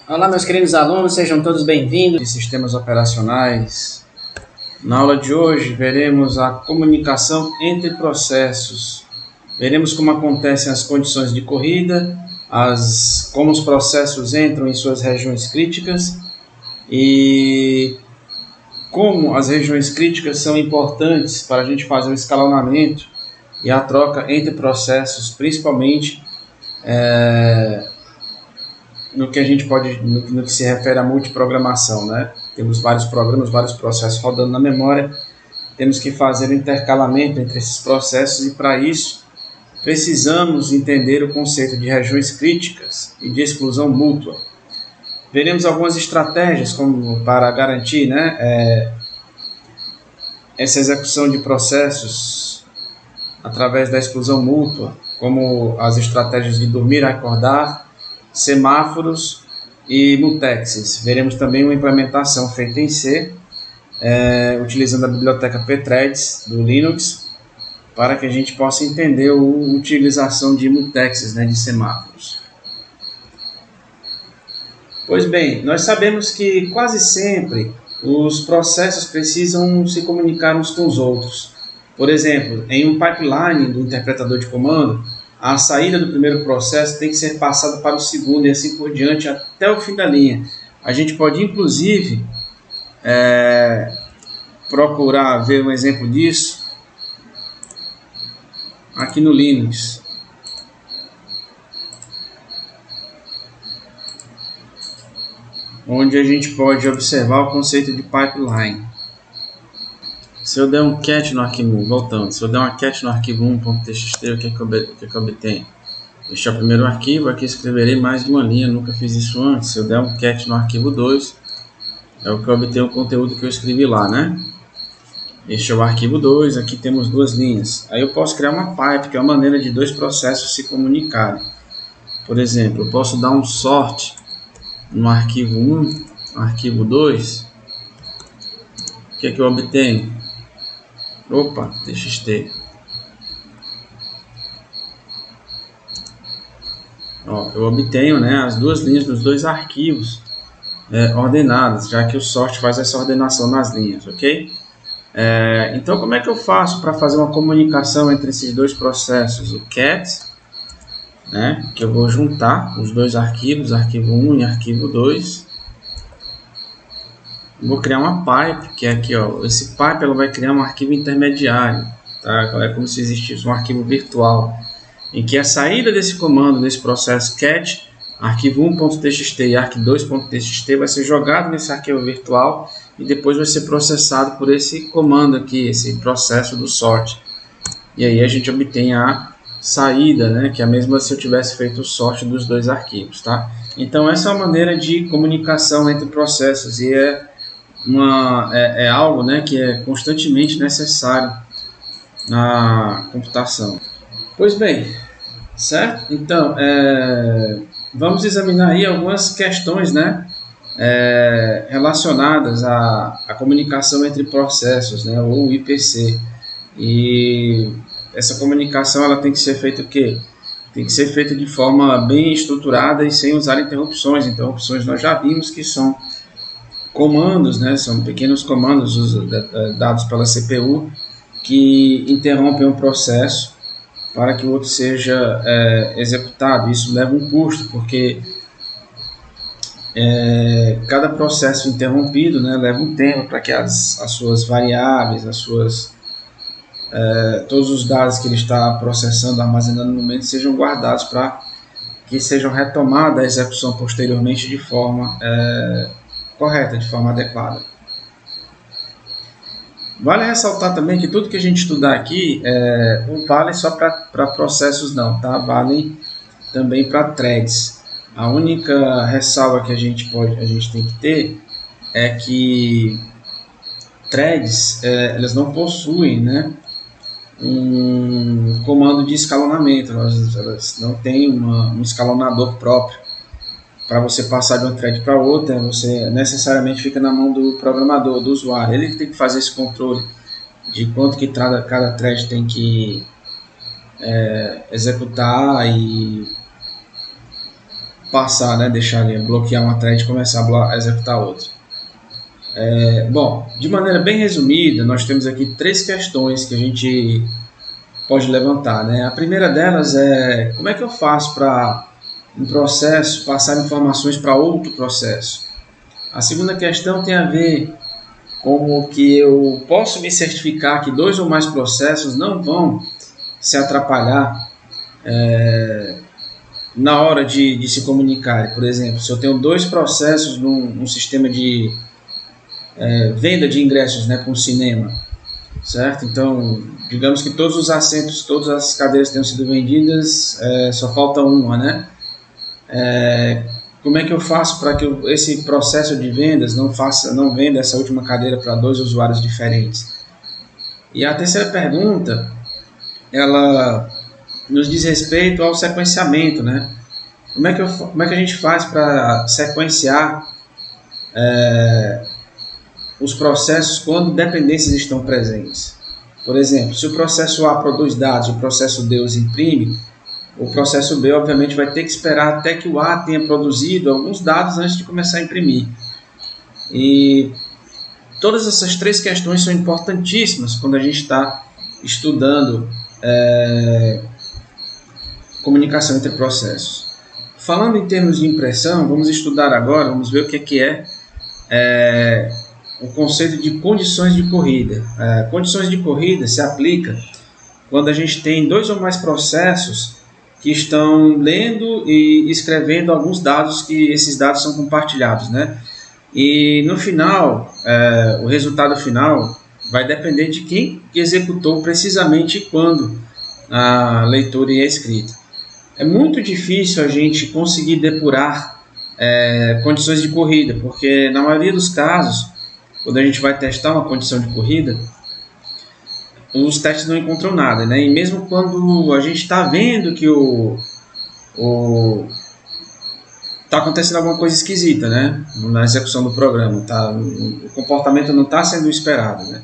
Olá, meus queridos alunos, sejam todos bem-vindos de sistemas operacionais. Na aula de hoje, veremos a comunicação entre processos. Veremos como acontecem as condições de corrida, como os processos entram em suas regiões críticas e como as regiões críticas são importantes para a gente fazer o escalonamento e a troca entre processos, principalmente no que se refere à multiprogramação, né? Temos vários programas, vários processos rodando na memória, temos que fazer o intercalamento entre esses processos e para isso precisamos entender o conceito de regiões críticas e de exclusão mútua. Veremos algumas estratégias como para garantir, essa execução de processos através da exclusão mútua, como as estratégias de dormir e acordar, semáforos e mutexes. Veremos também uma implementação feita em C, utilizando a biblioteca pthreads do Linux, para que a gente possa entender a utilização de mutexes, de semáforos. Pois bem, nós sabemos que quase sempre os processos precisam se comunicar uns com os outros. Por exemplo, em um pipeline do interpretador de comando, a saída do primeiro processo tem que ser passada para o segundo e assim por diante até o fim da linha. A gente pode, inclusive, procurar ver um exemplo disso aqui no Linux. Onde a gente pode observar o conceito de pipeline. Se eu der um cat no arquivo, voltando, se eu der uma cat no arquivo 1.txt, o que eu obtenho? Este é o primeiro arquivo, aqui escreverei mais de uma linha, nunca fiz isso antes. Se eu der um cat no arquivo 2, é o que eu obtenho o conteúdo que eu escrevi lá, né? Este é o arquivo 2, aqui temos duas linhas. Aí eu posso criar uma pipe, que é uma maneira de dois processos se comunicarem. Por exemplo, eu posso dar um sort no arquivo 1, no arquivo 2, o que eu obtenho? Opa, txt. Eu obtenho as duas linhas dos dois arquivos ordenadas, já que o sort faz essa ordenação nas linhas, ok? Então, como é que eu faço para fazer uma comunicação entre esses dois processos? O cat, que eu vou juntar os dois arquivos, arquivo 1 e arquivo 2. Vou criar uma pipe, que é aqui, esse pipe ela vai criar um arquivo intermediário, tá? É como se existisse um arquivo virtual, em que a saída desse comando, desse processo cat, arquivo 1.txt e arquivo2.txt vai ser jogado nesse arquivo virtual e depois vai ser processado por esse comando aqui, esse processo do sort. E aí a gente obtém a saída, que é a mesma se eu tivesse feito o sort dos dois arquivos, tá? Então essa é uma maneira de comunicação entre processos e é algo que é constantemente necessário na computação. Pois bem, certo? Então, vamos examinar aí algumas questões relacionadas à comunicação entre processos, ou IPC. E essa comunicação ela tem que ser feita o quê? Tem que ser feita de forma bem estruturada e sem usar interrupções. Interrupções nós já vimos que são comandos, são pequenos comandos dados pela CPU que interrompem um processo para que o outro seja executado. Isso leva um custo, porque cada processo interrompido leva um tempo para que as suas variáveis, todos os dados que ele está processando, armazenando no momento, sejam guardados para que sejam retomadas a execução posteriormente de forma correta, de forma adequada. Vale ressaltar também que tudo que a gente estudar aqui não vale só para processos não, tá? Vale também para threads. A única ressalva que a gente tem que ter é que threads elas não possuem um comando de escalonamento, elas não têm um escalonador próprio. Para você passar de uma thread para outra, você necessariamente fica na mão do programador, do usuário. Ele tem que fazer esse controle de quanto que cada thread tem que executar e passar, né, deixar ali, bloquear uma thread e começar a executar outra. Bom, de maneira bem resumida, nós temos aqui 3 questões que a gente pode levantar, né? A primeira delas é como é que eu faço para um processo passar informações para outro processo? A segunda questão tem a ver como que eu posso me certificar que 2 ou mais processos não vão se atrapalhar na hora de se comunicar. Por exemplo, se eu tenho 2 processos num sistema de venda de ingressos, né, para um cinema, certo? Então, digamos que todos os assentos, todas as cadeiras tenham sido vendidas, só falta uma, né? Como é que eu faço para que esse processo de vendas não venda essa última cadeira para 2 usuários diferentes? E a terceira pergunta, ela nos diz respeito ao sequenciamento, né? Como é que a gente faz para sequenciar os processos quando dependências estão presentes? Por exemplo, se o processo A produz dados e o processo B os imprime, o processo B, obviamente, vai ter que esperar até que o A tenha produzido alguns dados antes de começar a imprimir. E todas essas 3 questões são importantíssimas quando a gente está estudando comunicação entre processos. Falando em termos de impressão, vamos estudar agora, vamos ver o que é o conceito de condições de corrida. Condições de corrida se aplica quando a gente tem 2 ou mais processos que estão lendo e escrevendo alguns dados, que esses dados são compartilhados, né? E no final, o resultado final vai depender de quem executou precisamente quando a leitura e a escrita. É muito difícil a gente conseguir depurar condições de corrida, porque na maioria dos casos, quando a gente vai testar uma condição de corrida, os testes não encontram nada, né? E mesmo quando a gente está vendo que está acontecendo alguma coisa esquisita, né, na execução do programa, o comportamento não está sendo esperado, né?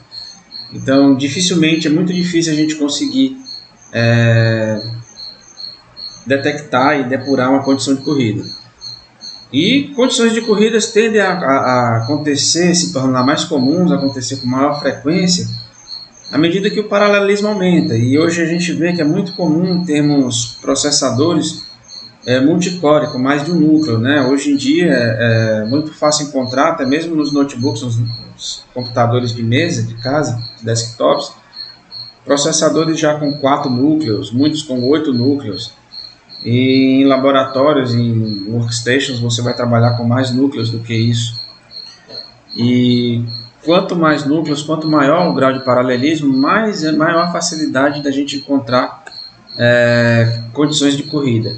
Então, dificilmente, é muito difícil a gente conseguir detectar e depurar uma condição de corrida. E condições de corridas tendem a acontecer, se tornar mais comuns, acontecer com maior frequência, à medida que o paralelismo aumenta. E hoje a gente vê que é muito comum termos processadores multicore, com mais de um núcleo, né? Hoje em dia é muito fácil encontrar, até mesmo nos notebooks, nos computadores de mesa, de casa, desktops, processadores já com 4 núcleos, muitos com 8 núcleos. E em laboratórios, em workstations, você vai trabalhar com mais núcleos do que isso. E quanto mais núcleos, quanto maior o grau de paralelismo, maior a facilidade da gente encontrar condições de corrida.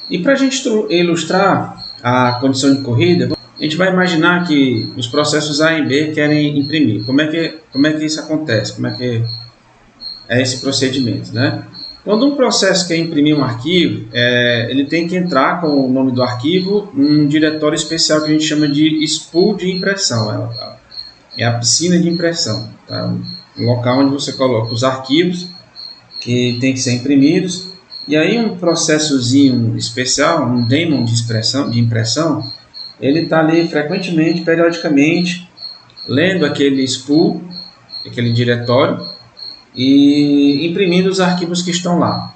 E para a gente ilustrar a condição de corrida, a gente vai imaginar que os processos A e B querem imprimir. Como é que isso acontece? Como é que é esse procedimento, né? Quando um processo quer imprimir um arquivo, ele tem que entrar com o nome do arquivo num diretório especial que a gente chama de spool de impressão. É a piscina de impressão, tá? Um local onde você coloca os arquivos que tem que ser imprimidos. E aí um processozinho especial, um daemon de impressão, ele está ali frequentemente, periodicamente, lendo aquele spool, aquele diretório, e imprimindo os arquivos que estão lá.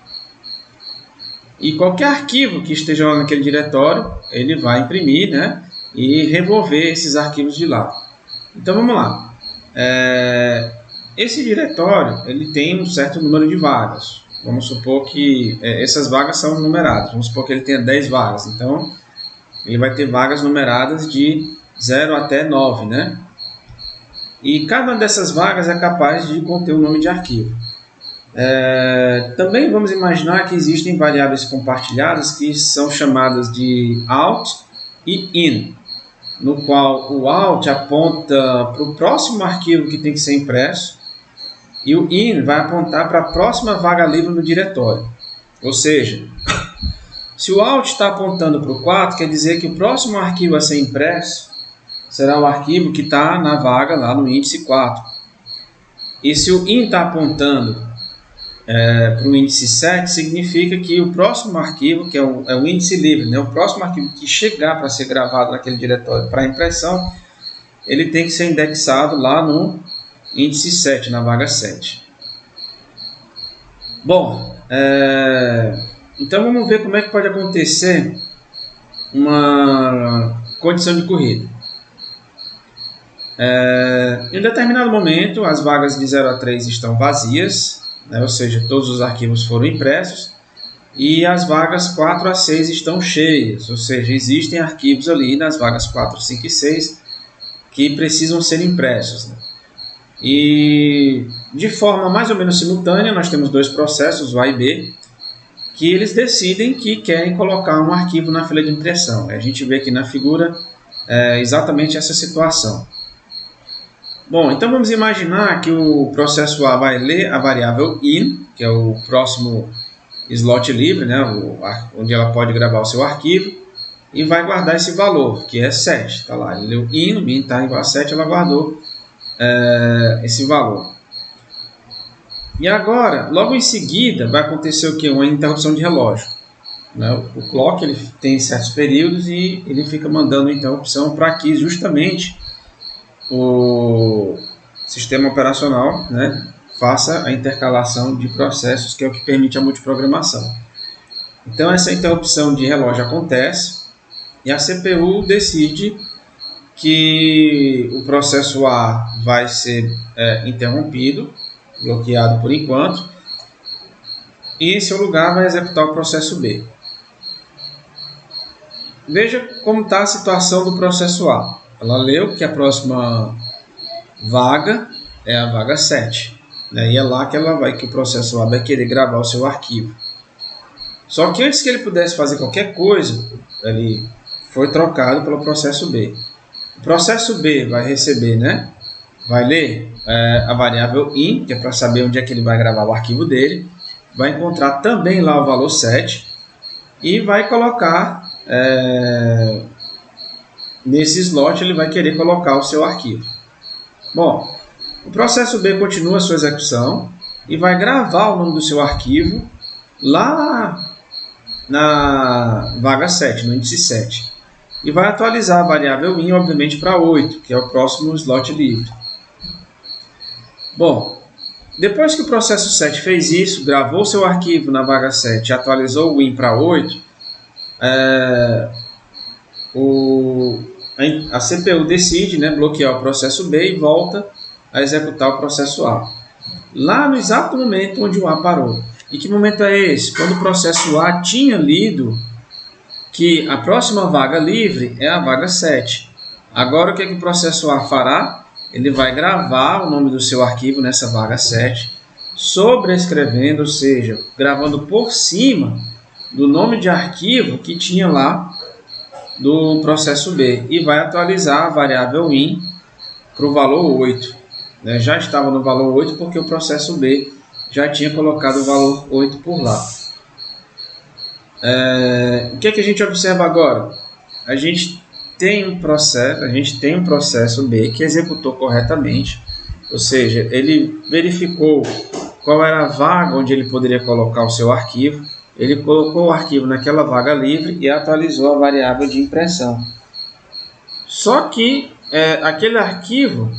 E qualquer arquivo que esteja lá naquele diretório, ele vai imprimir, né, e remover esses arquivos de lá. Então vamos lá. Esse diretório ele tem um certo número de vagas. Vamos supor que essas vagas são numeradas. Vamos supor que ele tenha 10 vagas. Então ele vai ter vagas numeradas de 0 até 9, né? E cada uma dessas vagas é capaz de conter um nome de arquivo. Também vamos imaginar que existem variáveis compartilhadas que são chamadas de out e in, no qual o out aponta para o próximo arquivo que tem que ser impresso e o in vai apontar para a próxima vaga livre no diretório. Ou seja, se o out está apontando para o 4, quer dizer que o próximo arquivo a ser impresso será o arquivo que está na vaga lá no índice 4. E se o in está apontando para o índice 7, significa que o próximo arquivo, que é o índice livre, né? O próximo arquivo que chegar para ser gravado naquele diretório para impressão, ele tem que ser indexado lá no índice 7, na vaga 7. Bom, então vamos ver como é que pode acontecer uma condição de corrida. Em um determinado momento, as vagas de 0 a 3 estão vazias, né? Ou seja, todos os arquivos foram impressos, e as vagas 4 a 6 estão cheias, ou seja, existem arquivos ali nas vagas 4, 5 e 6 que precisam ser impressos, né? E de forma mais ou menos simultânea, nós temos dois processos, o A e B, que eles decidem que querem colocar um arquivo na fila de impressão. A gente vê aqui na figura exatamente essa situação. Bom, então vamos imaginar que o processo A vai ler a variável in, que é o próximo slot livre, né, onde ela pode gravar o seu arquivo, e vai guardar esse valor, que é 7. Está lá, ele leu in, o in está igual a 7, ela guardou esse valor. E agora, logo em seguida, vai acontecer o quê? Uma interrupção de relógio, né? O clock ele tem certos períodos e ele fica mandando interrupção para que justamente o sistema operacional, né, faça a intercalação de processos, que é o que permite a multiprogramação. Então essa interrupção de relógio acontece e a CPU decide que o processo A vai ser interrompido, bloqueado por enquanto, e em seu lugar vai executar o processo B. Veja como está a situação do processo A. Ela leu que a próxima vaga é a vaga 7, né? E é lá que o processo A vai querer gravar o seu arquivo. Só que antes que ele pudesse fazer qualquer coisa, ele foi trocado pelo processo B. O processo B vai receber, né? Vai ler a variável in, que é para saber onde é que ele vai gravar o arquivo dele, vai encontrar também lá o valor 7 e vai colocar nesse slot, ele vai querer colocar o seu arquivo. Bom, o processo B continua a sua execução e vai gravar o nome do seu arquivo lá na vaga 7, no índice 7. E vai atualizar a variável in, obviamente, para 8, que é o próximo slot livre. Bom, depois que o processo 7 fez isso, gravou seu arquivo na vaga 7 e atualizou o in para 8, a CPU decide, né, bloquear o processo B e volta a executar o processo A. Lá no exato momento onde o A parou. E que momento é esse? Quando o processo A tinha lido que a próxima vaga livre é a vaga 7. Agora o que o processo A fará? Ele vai gravar o nome do seu arquivo nessa vaga 7, sobrescrevendo, ou seja, gravando por cima do nome de arquivo que tinha lá do processo B, e vai atualizar a variável in para o valor 8. Né? Já estava no valor 8 porque o processo B já tinha colocado o valor 8 por lá. O que a gente observa agora? A gente tem um processo B que executou corretamente, ou seja, ele verificou qual era a vaga onde ele poderia colocar o seu arquivo, ele colocou o arquivo naquela vaga livre e atualizou a variável de impressão. Só que aquele arquivo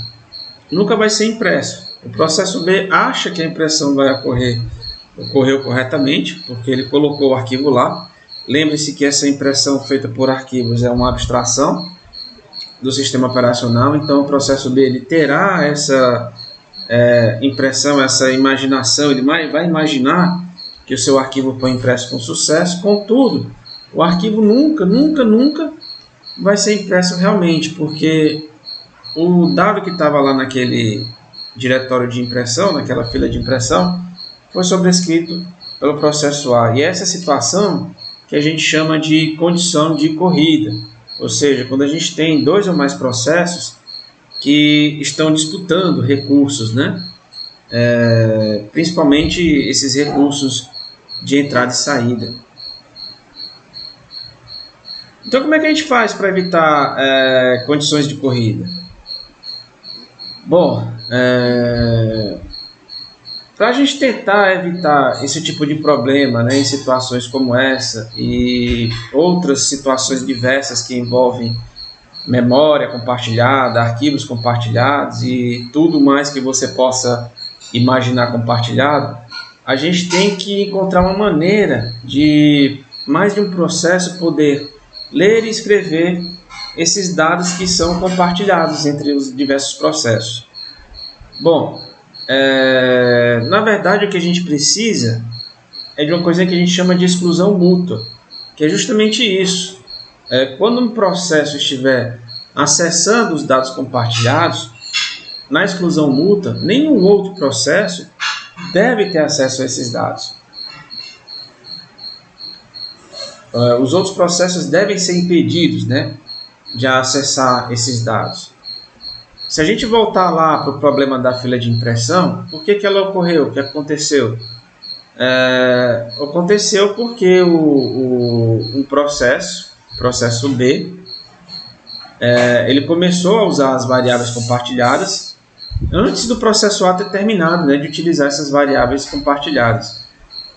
nunca vai ser impresso. O processo B acha que a impressão ocorreu corretamente, porque ele colocou o arquivo lá. Lembre-se que essa impressão feita por arquivos é uma abstração do sistema operacional, então o processo B ele terá essa impressão, essa imaginação, ele vai imaginar que o seu arquivo foi impresso com sucesso. Contudo, o arquivo nunca vai ser impresso realmente, porque o dado que estava lá naquele diretório de impressão, naquela fila de impressão, foi sobrescrito pelo processo A. E essa situação que a gente chama de condição de corrida, ou seja, quando a gente tem dois ou mais processos que estão disputando recursos, né? Principalmente esses recursos de entrada e saída. Então, como é que a gente faz para evitar condições de corrida? Bom, Para a gente tentar evitar esse tipo de problema, né, em situações como essa e outras situações diversas que envolvem memória compartilhada, arquivos compartilhados e tudo mais que você possa imaginar compartilhado, a gente tem que encontrar uma maneira de mais de um processo poder ler e escrever esses dados que são compartilhados entre os diversos processos. Bom, na verdade o que a gente precisa é de uma coisa que a gente chama de exclusão mútua, que é justamente isso. Quando um processo estiver acessando os dados compartilhados, na exclusão mútua, nenhum outro processo deve ter acesso a esses dados. Os outros processos devem ser impedidos, né, de acessar esses dados. Se a gente voltar lá para o problema da fila de impressão, por que ela ocorreu? O que aconteceu? Aconteceu porque o processo B, ele começou a usar as variáveis compartilhadas antes do processo A ter terminado, né, de utilizar essas variáveis compartilhadas.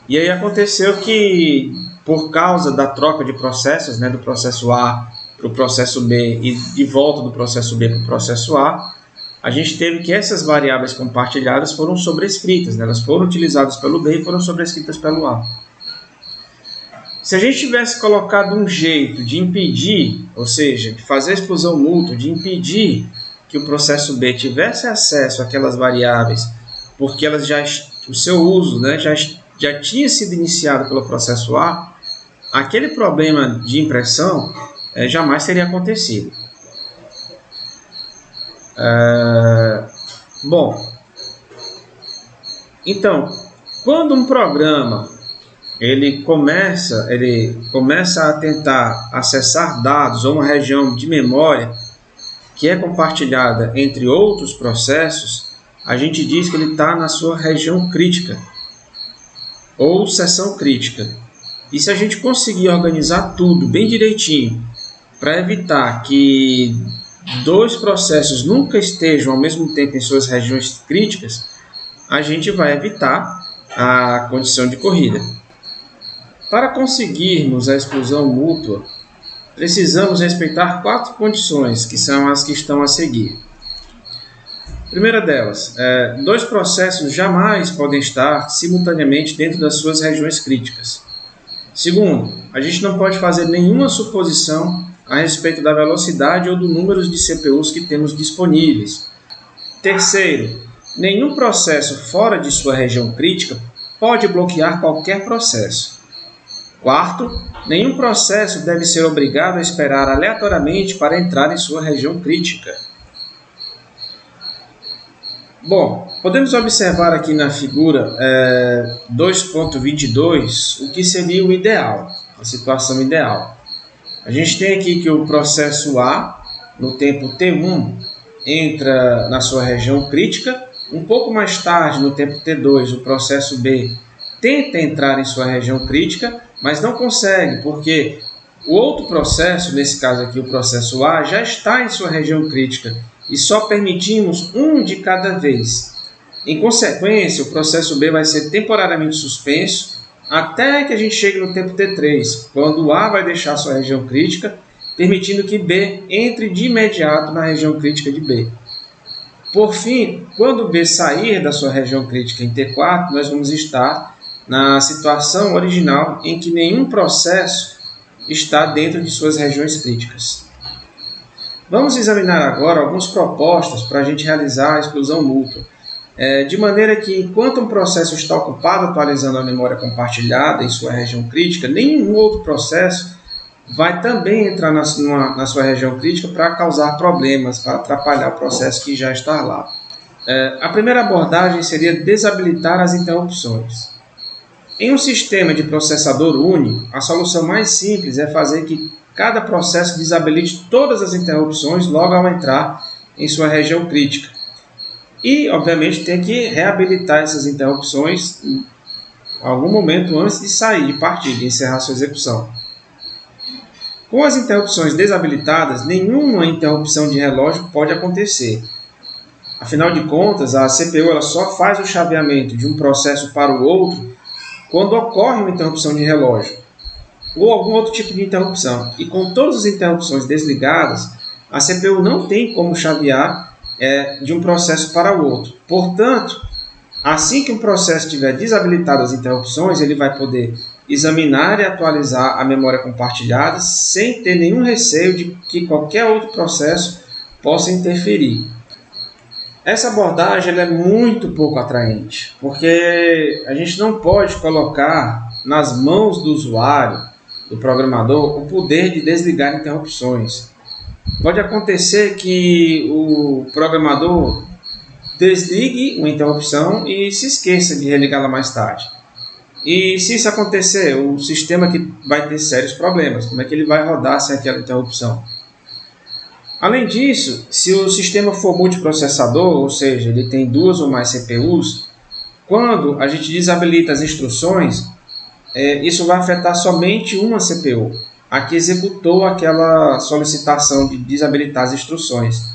E aí aconteceu que, por causa da troca de processos, né, do processo A para o processo B e de volta do processo B para o processo A, a gente teve que essas variáveis compartilhadas foram sobrescritas, né? Elas foram utilizadas pelo B e foram sobrescritas pelo A. Se a gente tivesse colocado um jeito de impedir, ou seja, de fazer a exclusão mútua, de impedir que o processo B tivesse acesso àquelas variáveis, porque elas o seu uso, né, já tinha sido iniciado pelo processo A, aquele problema de impressão jamais teria acontecido. Bom, então, quando um programa ele começa a tentar acessar dados ou uma região de memória que é compartilhada entre outros processos, a gente diz que ele está na sua região crítica ou seção crítica. E se a gente conseguir organizar tudo bem direitinho para evitar que dois processos nunca estejam ao mesmo tempo em suas regiões críticas, a gente vai evitar a condição de corrida. Para conseguirmos a exclusão mútua, precisamos respeitar 4 condições, que são as que estão a seguir. Primeira delas, dois processos jamais podem estar simultaneamente dentro das suas regiões críticas. Segundo, a gente não pode fazer nenhuma suposição a respeito da velocidade ou do número de CPUs que temos disponíveis. Terceiro, nenhum processo fora de sua região crítica pode bloquear qualquer processo. Quarto, nenhum processo deve ser obrigado a esperar aleatoriamente para entrar em sua região crítica. Bom, podemos observar aqui na figura 2.22 o que seria o ideal, a situação ideal. A gente tem aqui que o processo A, no tempo T1, entra na sua região crítica. Um pouco mais tarde, no tempo T2, o processo B tenta entrar em sua região crítica, mas não consegue, porque o outro processo, nesse caso aqui o processo A, já está em sua região crítica e só permitimos um de cada vez. Em consequência, o processo B vai ser temporariamente suspenso até que a gente chegue no tempo T3, quando o A vai deixar sua região crítica, permitindo que B entre de imediato na região crítica de B. Por fim, quando B sair da sua região crítica em T4, nós vamos estar na situação original em que nenhum processo está dentro de suas regiões críticas. Vamos examinar agora algumas propostas para a gente realizar a exclusão mútua, de maneira que, enquanto um processo está ocupado atualizando a memória compartilhada em sua região crítica, nenhum outro processo vai também entrar na sua região crítica para causar problemas, para atrapalhar o processo que já está lá. A primeira abordagem seria desabilitar as interrupções. Em um sistema de processador único, a solução mais simples é fazer que cada processo desabilite todas as interrupções logo ao entrar em sua região crítica. E, obviamente, tem que reabilitar essas interrupções em algum momento antes de sair, de partir, de encerrar sua execução. Com as interrupções desabilitadas, nenhuma interrupção de relógio pode acontecer. Afinal de contas, a CPU ela só faz o chaveamento de um processo para o outro quando ocorre uma interrupção de relógio ou algum outro tipo de interrupção. E com todas as interrupções desligadas, a CPU não tem como chavear de um processo para o outro. Portanto, assim que um processo tiver desabilitado as interrupções, ele vai poder examinar e atualizar a memória compartilhada sem ter nenhum receio de que qualquer outro processo possa interferir. Essa abordagem ela é muito pouco atraente, porque a gente não pode colocar nas mãos do usuário, do programador, o poder de desligar interrupções. Pode acontecer que o programador desligue uma interrupção e se esqueça de religá-la mais tarde. E se isso acontecer, o sistema que vai ter sérios problemas. Como é que ele vai rodar sem aquela interrupção? Além disso, se o sistema for multiprocessador, ou seja, ele tem duas ou mais CPUs, quando a gente desabilita as instruções, isso vai afetar somente uma CPU, a que executou aquela solicitação de desabilitar as instruções.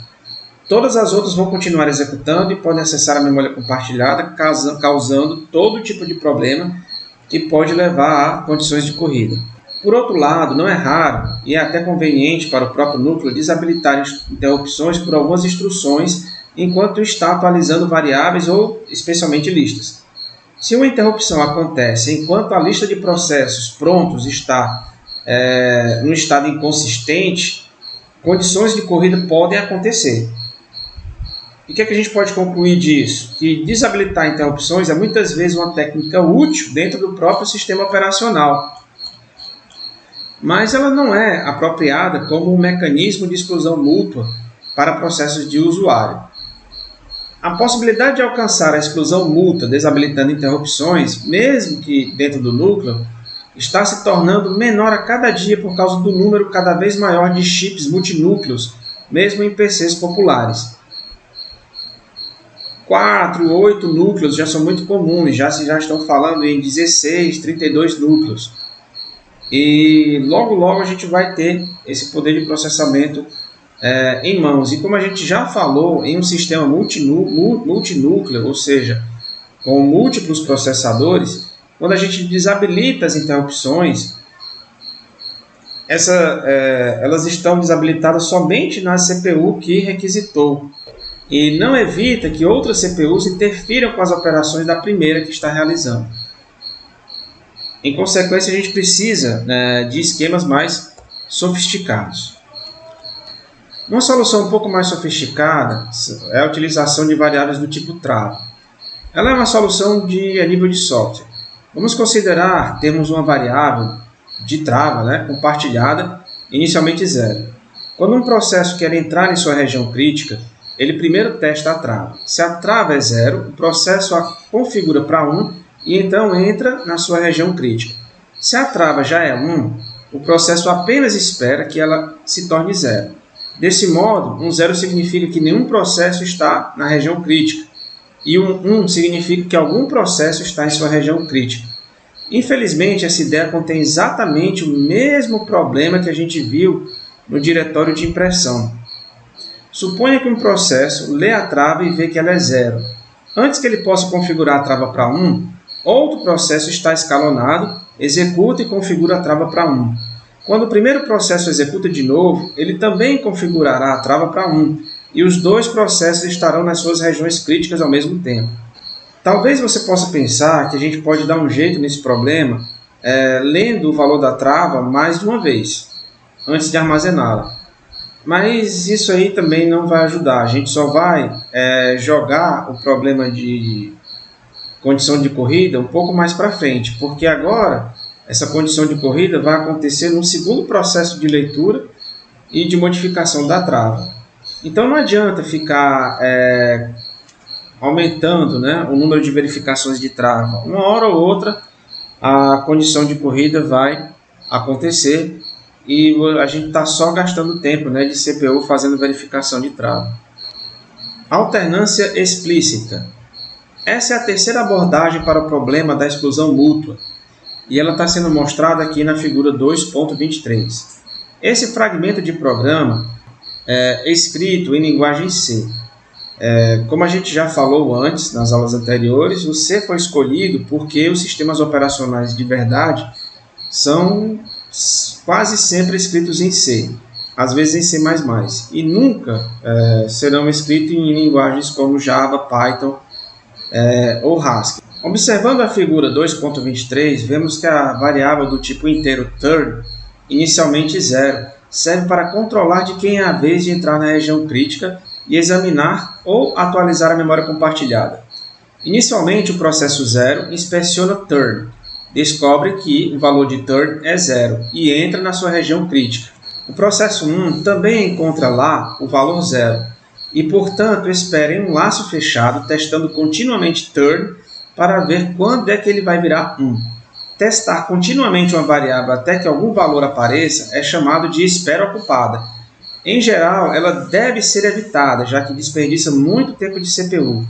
Todas as outras vão continuar executando e podem acessar a memória compartilhada, causando todo tipo de problema que pode levar a condições de corrida. Por outro lado, não é raro e é até conveniente para o próprio núcleo desabilitar interrupções por algumas instruções enquanto está atualizando variáveis ou especialmente listas. Se uma interrupção acontece enquanto a lista de processos prontos está num estado inconsistente, condições de corrida podem acontecer. E o que a gente pode concluir disso? Que desabilitar interrupções é muitas vezes uma técnica útil dentro do próprio sistema operacional, mas ela não é apropriada como um mecanismo de exclusão mútua para processos de usuário. A possibilidade de alcançar a exclusão mútua desabilitando interrupções, mesmo que dentro do núcleo, está se tornando menor a cada dia por causa do número cada vez maior de chips multinúcleos, mesmo em PCs populares. 4, 8 núcleos já são muito comuns, já estão falando em 16, 32 núcleos. E logo a gente vai ter esse poder de processamento em mãos. E como a gente já falou, em um sistema multinúcleo, ou seja, com múltiplos processadores, quando a gente desabilita as interrupções, elas estão desabilitadas somente na CPU que requisitou. E não evita que outras CPUs interfiram com as operações da primeira que está realizando. Em consequência, a gente precisa de esquemas mais sofisticados. Uma solução um pouco mais sofisticada é a utilização de variáveis do tipo trava. Ela é uma solução a nível de software. Vamos considerar termos uma variável de trava compartilhada, inicialmente 0. Quando um processo quer entrar em sua região crítica, ele primeiro testa a trava. Se a trava é 0, o processo a configura para 1 e então entra na sua região crítica. Se a trava já é 1, o processo apenas espera que ela se torne 0. Desse modo, um 0 significa que nenhum processo está na região crítica e um 1 significa que algum processo está em sua região crítica. Infelizmente, essa ideia contém exatamente o mesmo problema que a gente viu no diretório de impressão. Suponha que um processo lê a trava e vê que ela é 0. Antes que ele possa configurar a trava para 1, outro processo está escalonado, executa e configura a trava para 1. Quando o primeiro processo executa de novo, ele também configurará a trava para 1, e os dois processos estarão nas suas regiões críticas ao mesmo tempo. Talvez você possa pensar que a gente pode dar um jeito nesse problema lendo o valor da trava mais de uma vez, antes de armazená-la. Mas isso aí também não vai ajudar. A gente só vai jogar o problema de condição de corrida um pouco mais para frente, porque agora essa condição de corrida vai acontecer no segundo processo de leitura e de modificação da trava. Então não adianta ficar aumentando o número de verificações de trava. Uma hora ou outra a condição de corrida vai acontecer e a gente está só gastando tempo de CPU fazendo verificação de trava. Alternância explícita. Essa é a terceira abordagem para o problema da exclusão mútua e ela está sendo mostrada aqui na figura 2.23. Esse fragmento de programa é escrito em linguagem C. Como a gente já falou antes, nas aulas anteriores, o C foi escolhido porque os sistemas operacionais de verdade são quase sempre escritos em C, às vezes em C++, e nunca serão escritos em linguagens como Java, Python ou Haskell. Observando a figura 2.23, vemos que a variável do tipo inteiro turn, inicialmente 0, serve para controlar de quem é a vez de entrar na região crítica e examinar ou atualizar a memória compartilhada. Inicialmente, o processo 0 inspeciona turn, descobre que o valor de turn é 0 e entra na sua região crítica. O processo 1 também encontra lá o valor 0 e, portanto, espera em um laço fechado, testando continuamente turn para ver quando é que ele vai virar 1. Testar continuamente uma variável até que algum valor apareça é chamado de espera ocupada. Em geral, ela deve ser evitada, já que desperdiça muito tempo de CPU.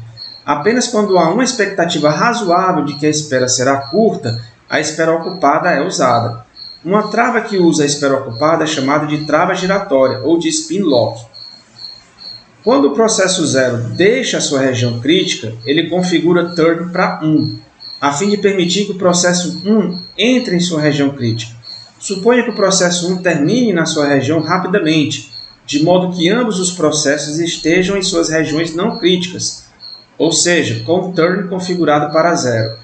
Apenas quando há uma expectativa razoável de que a espera será curta, a espera ocupada é usada. Uma trava que usa a espera ocupada é chamada de trava giratória ou de spin lock. Quando o processo 0 deixa a sua região crítica, ele configura turn para 1, a fim de permitir que o processo 1 entre em sua região crítica. Suponha que o processo 1 termine na sua região rapidamente, de modo que ambos os processos estejam em suas regiões não críticas, ou seja, com o turn configurado para 0.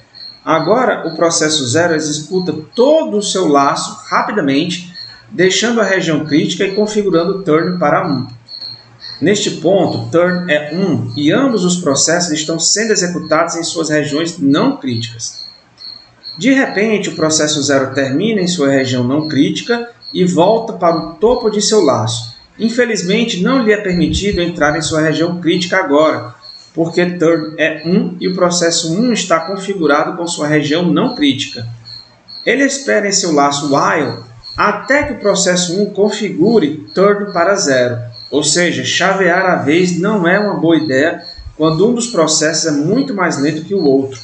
Agora, o processo 0 executa todo o seu laço rapidamente, deixando a região crítica e configurando o turn para 1. Neste ponto, turn é 1 e ambos os processos estão sendo executados em suas regiões não críticas. De repente, o processo 0 termina em sua região não crítica e volta para o topo de seu laço. Infelizmente, não lhe é permitido entrar em sua região crítica agora, porque turn é 1 e o processo 1 está configurado com sua região não crítica. Ele espera em seu laço while até que o processo 1 configure turn para 0. Ou seja, chavear a vez não é uma boa ideia quando um dos processos é muito mais lento que o outro.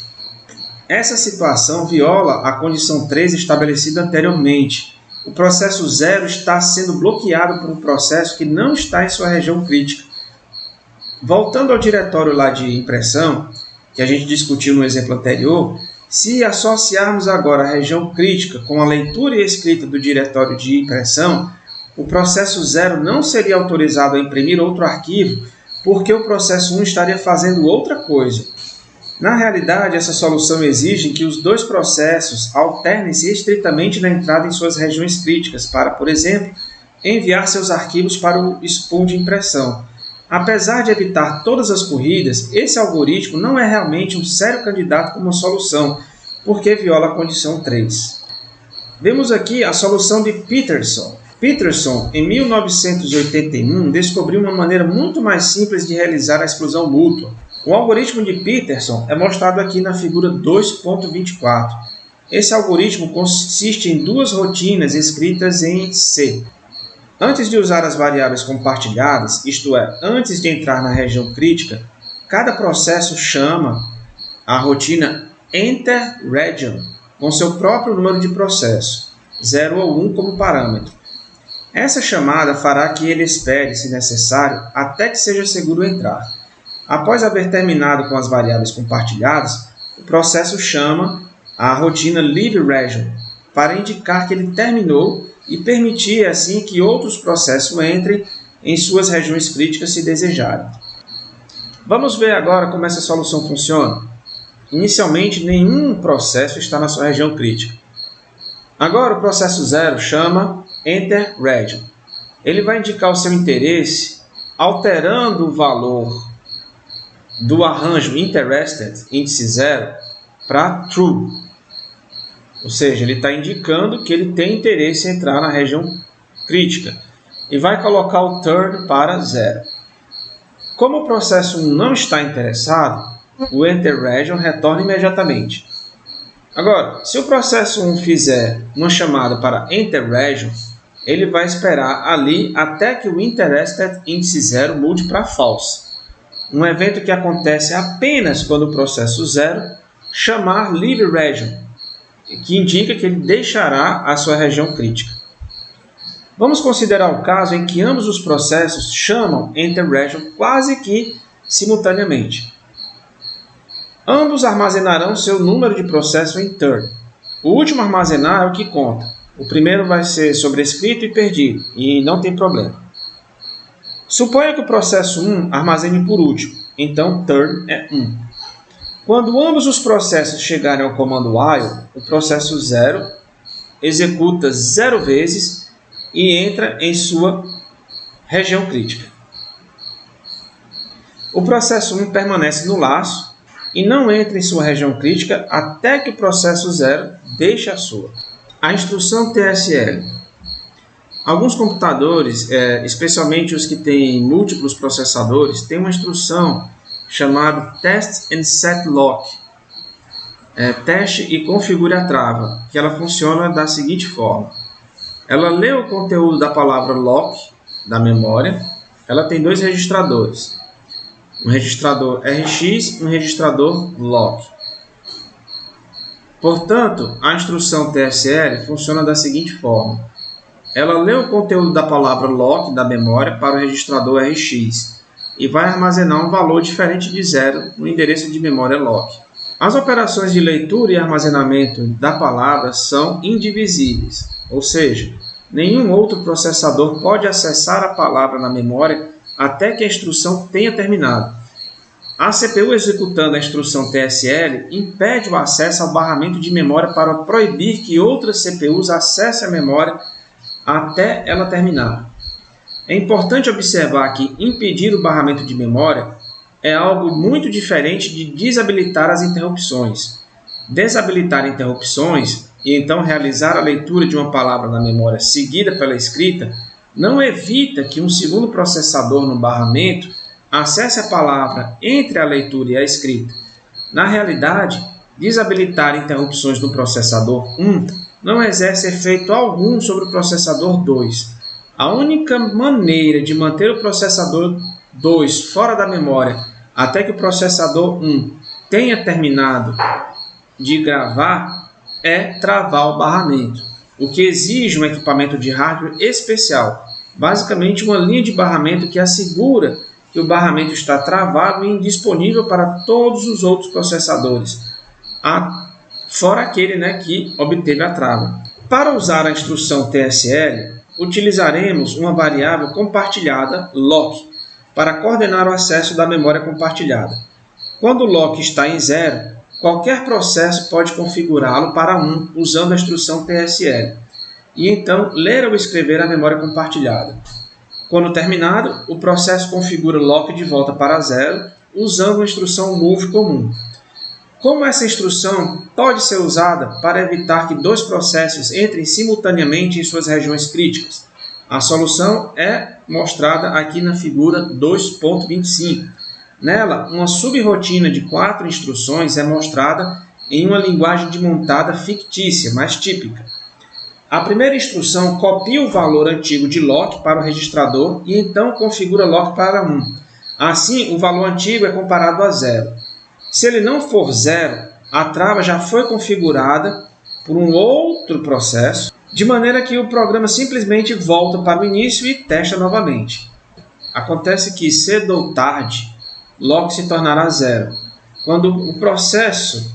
Essa situação viola a condição 3 estabelecida anteriormente. O processo 0 está sendo bloqueado por um processo que não está em sua região crítica. Voltando ao diretório lá de impressão, que a gente discutiu no exemplo anterior, se associarmos agora a região crítica com a leitura e escrita do diretório de impressão, o processo 0 não seria autorizado a imprimir outro arquivo porque o processo 1 estaria fazendo outra coisa. Na realidade, essa solução exige que os dois processos alternem-se estritamente na entrada em suas regiões críticas para, por exemplo, enviar seus arquivos para o spool de impressão. Apesar de evitar todas as corridas, esse algoritmo não é realmente um sério candidato como solução, porque viola a condição 3. Vemos aqui a solução de Peterson. Peterson, em 1981, descobriu uma maneira muito mais simples de realizar a exclusão mútua. O algoritmo de Peterson é mostrado aqui na figura 2.24. Esse algoritmo consiste em duas rotinas escritas em C. Antes de usar as variáveis compartilhadas, isto é, antes de entrar na região crítica, cada processo chama a rotina EnterRegion com seu próprio número de processo, 0 ou 1 como parâmetro. Essa chamada fará que ele espere, se necessário, até que seja seguro entrar. Após haver terminado com as variáveis compartilhadas, o processo chama a rotina LeaveRegion para indicar que ele terminou e permitir assim que outros processos entrem em suas regiões críticas se desejarem. Vamos ver agora como essa solução funciona. Inicialmente, nenhum processo está na sua região crítica. Agora, o processo 0 chama EnterRegion. Ele vai indicar o seu interesse alterando o valor do arranjo Interested, índice 0, para True. Ou seja, ele está indicando que ele tem interesse em entrar na região crítica e vai colocar o turn para 0. Como o processo 1 não está interessado, o EnterRegion retorna imediatamente. Agora, se o processo 1 fizer uma chamada para EnterRegion, ele vai esperar ali até que o Interested índice 0 mude para False. Um evento que acontece apenas quando o processo 0 chamar LeaveRegion, que indica que ele deixará a sua região crítica. Vamos considerar o caso em que ambos os processos chamam EnterRegion quase que simultaneamente. Ambos armazenarão seu número de processo em turn. O último a armazenar é o que conta. O primeiro vai ser sobrescrito e perdido, e não tem problema. Suponha que o processo 1 armazene por último, então turn é 1. Quando ambos os processos chegarem ao comando while, o processo 0 executa 0 vezes e entra em sua região crítica. O processo 1 permanece no laço e não entra em sua região crítica até que o processo 0 deixe a sua. A instrução TSL. Alguns computadores, especialmente os que têm múltiplos processadores, têm uma instrução chamada Test and Set Lock. Teste e configure a trava, que ela funciona da seguinte forma. Ela lê o conteúdo da palavra lock da memória. Ela tem 2 registradores. Um registrador RX e um registrador lock. Portanto, a instrução TSL funciona da seguinte forma. Ela lê o conteúdo da palavra lock da memória para o registrador RX e vai armazenar um valor diferente de 0 no endereço de memória lock. As operações de leitura e armazenamento da palavra são indivisíveis, ou seja, nenhum outro processador pode acessar a palavra na memória até que a instrução tenha terminado. A CPU executando a instrução TSL impede o acesso ao barramento de memória para proibir que outras CPUs acessem a memória até ela terminar. É importante observar que impedir o barramento de memória é algo muito diferente de desabilitar as interrupções. Desabilitar interrupções e então realizar a leitura de uma palavra na memória seguida pela escrita não evita que um segundo processador no barramento acesse a palavra entre a leitura e a escrita. Na realidade, desabilitar interrupções no processador 1 não exerce efeito algum sobre o processador 2. A única maneira de manter o processador 2 fora da memória até que o processador 1 tenha terminado de gravar é travar o barramento, o que exige um equipamento de hardware especial, basicamente uma linha de barramento que assegura que o barramento está travado e indisponível para todos os outros processadores, fora aquele que obteve a trava. Para usar a instrução TSL, utilizaremos uma variável compartilhada lock para coordenar o acesso da memória compartilhada. Quando o lock está em 0, qualquer processo pode configurá-lo para 1 usando a instrução TSL e então ler ou escrever a memória compartilhada. Quando terminado, o processo configura o lock de volta para 0 usando a instrução move comum. Como essa instrução pode ser usada para evitar que 2 processos entrem simultaneamente em suas regiões críticas? A solução é mostrada aqui na figura 2.25. Nela, uma subrotina de 4 instruções é mostrada em uma linguagem de montada fictícia, mais típica. A primeira instrução copia o valor antigo de lock para o registrador e então configura lock para 1. Assim, o valor antigo é comparado a 0. Se ele não for 0, a trava já foi configurada por um outro processo, de maneira que o programa simplesmente volta para o início e testa novamente. Acontece que, cedo ou tarde, lock se tornará 0. Quando o processo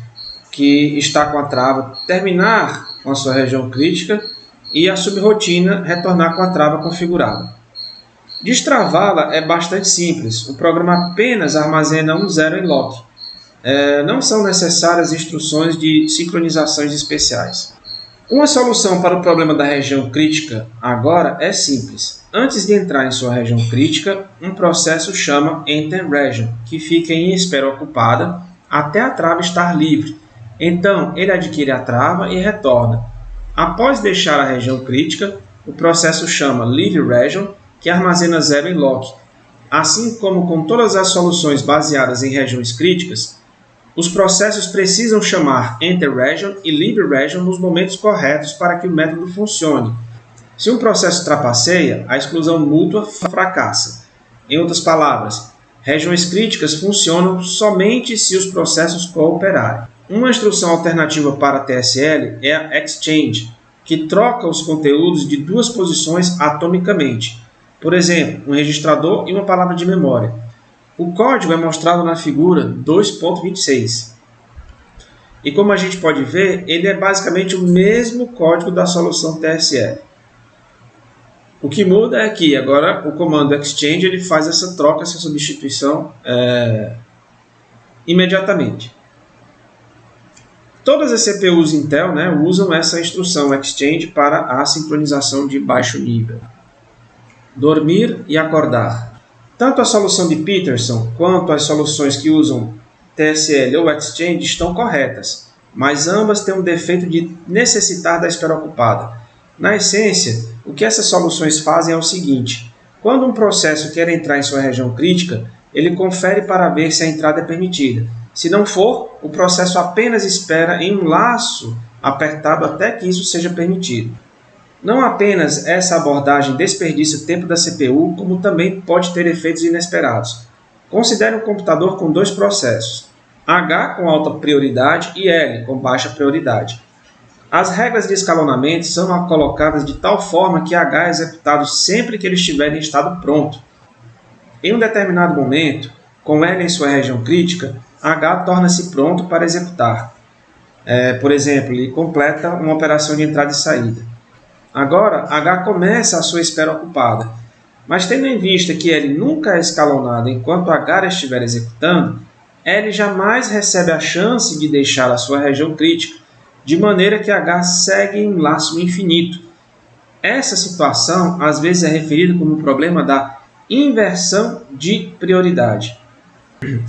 que está com a trava terminar com a sua região crítica e a subrotina retornar com a trava configurada. Destravá-la é bastante simples. O programa apenas armazena um 0 em lock. Não são necessárias instruções de sincronizações especiais. Uma solução para o problema da região crítica agora é simples. Antes de entrar em sua região crítica, um processo chama Enter Region, que fica em espera ocupada até a trava estar livre. Então, ele adquire a trava e retorna. Após deixar a região crítica, o processo chama Leave Region, que armazena 0 em lock. Assim como com todas as soluções baseadas em regiões críticas, os processos precisam chamar Enter Region e Leave Region nos momentos corretos para que o método funcione. Se um processo trapaceia, a exclusão mútua fracassa. Em outras palavras, regiões críticas funcionam somente se os processos cooperarem. Uma instrução alternativa para a TSL é a Exchange, que troca os conteúdos de 2 posições atomicamente. Por exemplo, um registrador e uma palavra de memória. O código é mostrado na figura 2.26. E como a gente pode ver, ele é basicamente o mesmo código da solução TSL. O que muda é que agora o comando exchange ele faz essa troca, essa substituição imediatamente. Todas as CPUs Intel, né, usam essa instrução exchange para a sincronização de baixo nível. Dormir e acordar. Tanto a solução de Peterson quanto as soluções que usam TSL ou exchange estão corretas, mas ambas têm um defeito de necessitar da espera ocupada. Na essência, o que essas soluções fazem é o seguinte: quando um processo quer entrar em sua região crítica, ele confere para ver se a entrada é permitida. Se não for, o processo apenas espera em um laço apertado até que isso seja permitido. Não apenas essa abordagem desperdiça o tempo da CPU, como também pode ter efeitos inesperados. Considere um computador com dois processos, H com alta prioridade e L com baixa prioridade. As regras de escalonamento são colocadas de tal forma que H é executado sempre que ele estiver em estado pronto. Em um determinado momento, com L em sua região crítica, H torna-se pronto para executar. Por exemplo, ele completa uma operação de entrada e saída. Agora, H começa a sua espera ocupada, mas tendo em vista que L nunca é escalonado enquanto H estiver executando, L jamais recebe a chance de deixar a sua região crítica, de maneira que H segue em um laço infinito. Essa situação às vezes é referida como o problema da inversão de prioridade.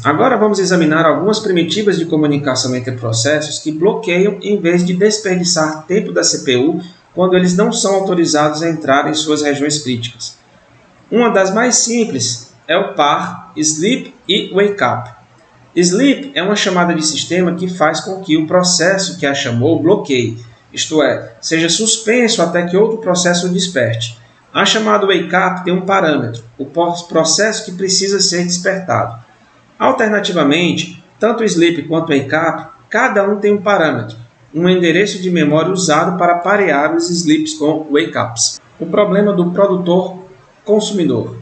Agora vamos examinar algumas primitivas de comunicação entre processos que bloqueiam em vez de desperdiçar tempo da CPU quando eles não são autorizados a entrar em suas regiões críticas. Uma das mais simples é o par sleep e wake up. Sleep é uma chamada de sistema que faz com que o processo que a chamou bloqueie, isto é, seja suspenso até que outro processo o desperte. A chamada wake up tem um parâmetro, o processo que precisa ser despertado. Alternativamente, tanto o sleep quanto o wake up, cada um tem um parâmetro, um endereço de memória usado para parear os sleeps com wake ups. O problema do produtor consumidor.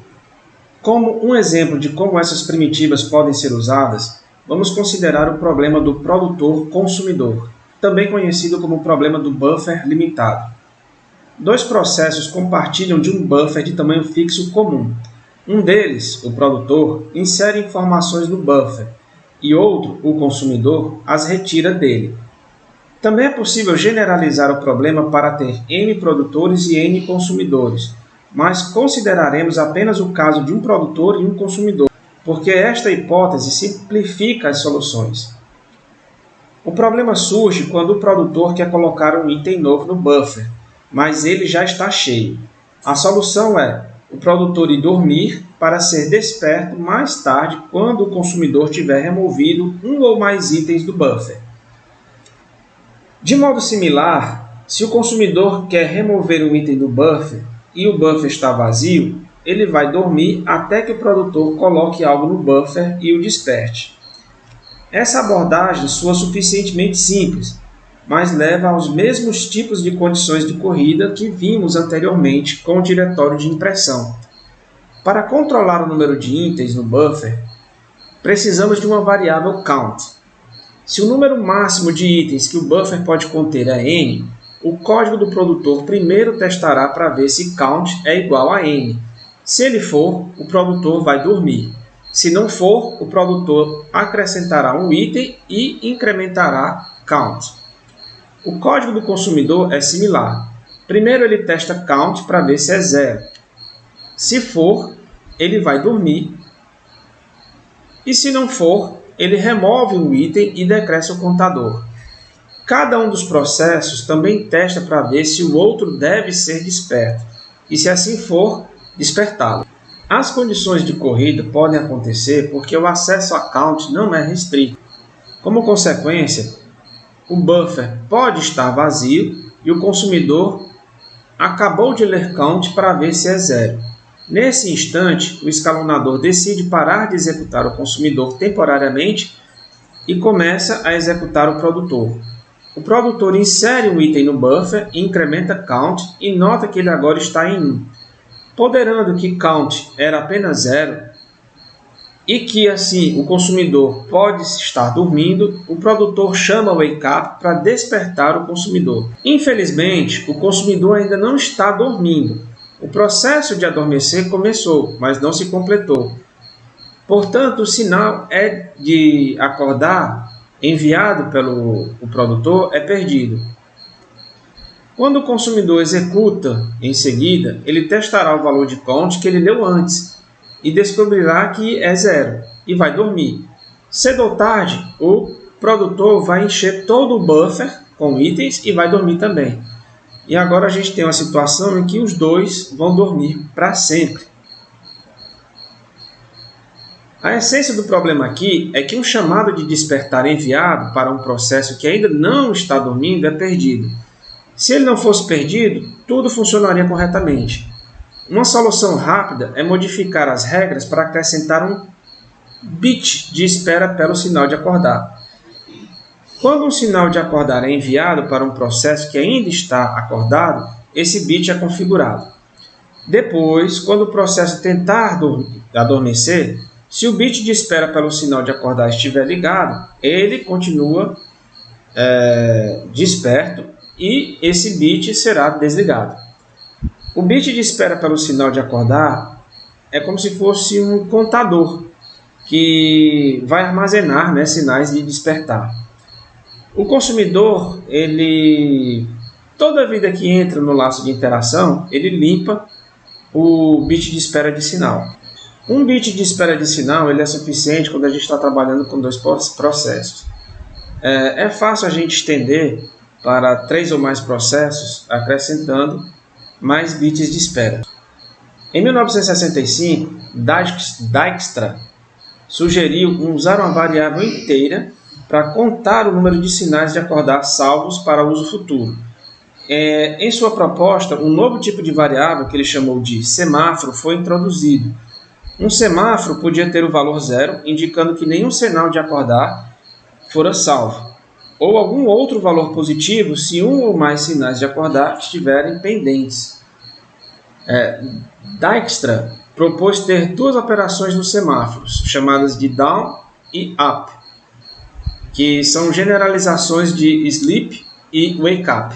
Como um exemplo de como essas primitivas podem ser usadas, vamos considerar o problema do produtor consumidor, também conhecido como o problema do buffer limitado. Dois processos compartilham de um buffer de tamanho fixo comum. Um deles, o produtor, insere informações no buffer e outro, o consumidor, as retira dele. Também é possível generalizar o problema para ter N produtores e N consumidores, mas consideraremos apenas o caso de um produtor e um consumidor, porque esta hipótese simplifica as soluções. O problema surge quando o produtor quer colocar um item novo no buffer, mas ele já está cheio. A solução é o produtor ir dormir para ser desperto mais tarde quando o consumidor tiver removido um ou mais itens do buffer. De modo similar, se o consumidor quer remover um item do buffer e o buffer está vazio, ele vai dormir até que o produtor coloque algo no buffer e o desperte. Essa abordagem soa suficientemente simples, mas leva aos mesmos tipos de condições de corrida que vimos anteriormente com o diretório de impressão. Para controlar o número de itens no buffer, precisamos de uma variável count. Se o número máximo de itens que o buffer pode conter é n, o código do produtor primeiro testará para ver se count é igual a n. Se ele for, o produtor vai dormir. Se não for, o produtor acrescentará um item e incrementará count. O código do consumidor é similar. Primeiro ele testa count para ver se é 0. Se for, ele vai dormir. E se não for, ele remove um item e decresce o contador. Cada um dos processos também testa para ver se o outro deve ser desperto, e se assim for, despertá-lo. As condições de corrida podem acontecer porque o acesso a count não é restrito. Como consequência, o buffer pode estar vazio e o consumidor acabou de ler count para ver se é 0. Nesse instante, o escalonador decide parar de executar o consumidor temporariamente e começa a executar o produtor. O produtor insere um item no buffer, incrementa count e nota que ele agora está em 1. Ponderando que count era apenas 0, e que assim o consumidor pode estar dormindo, o produtor chama o wake up para despertar o consumidor. Infelizmente, o consumidor ainda não está dormindo. O processo de adormecer começou, mas não se completou. Portanto, o sinal de acordar enviado pelo produtor é perdido. Quando o consumidor executa em seguida, ele testará o valor de count que ele deu antes e descobrirá que é 0 e vai dormir. Cedo ou tarde, o produtor vai encher todo o buffer com itens e vai dormir também. E agora a gente tem uma situação em que os dois vão dormir para sempre. A essência do problema aqui é que um chamado de despertar enviado para um processo que ainda não está dormindo é perdido. Se ele não fosse perdido, tudo funcionaria corretamente. Uma solução rápida é modificar as regras para acrescentar um bit de espera pelo sinal de acordar. Quando um sinal de acordar é enviado para um processo que ainda está acordado, esse bit é configurado. Depois, quando o processo tentar adormecer, se o bit de espera pelo sinal de acordar estiver ligado, ele continua desperto e esse bit será desligado. O bit de espera pelo sinal de acordar é como se fosse um contador que vai armazenar, sinais de despertar. O consumidor, toda vida que entra no laço de interação, ele limpa o bit de espera de sinal. Um bit de espera de sinal ele é suficiente quando a gente está trabalhando com dois processos. É fácil a gente estender para 3 ou mais processos, acrescentando mais bits de espera. Em 1965, Dijkstra sugeriu usar uma variável inteira para contar o número de sinais de acordar salvos para uso futuro. Em sua proposta, um novo tipo de variável, que ele chamou de semáforo, foi introduzido. Um semáforo podia ter o valor 0, indicando que nenhum sinal de acordar fora salvo, ou algum outro valor positivo se um ou mais sinais de acordar estiverem pendentes. Dijkstra propôs ter 2 operações nos semáforos, chamadas de down e up, que são generalizações de sleep e wake up.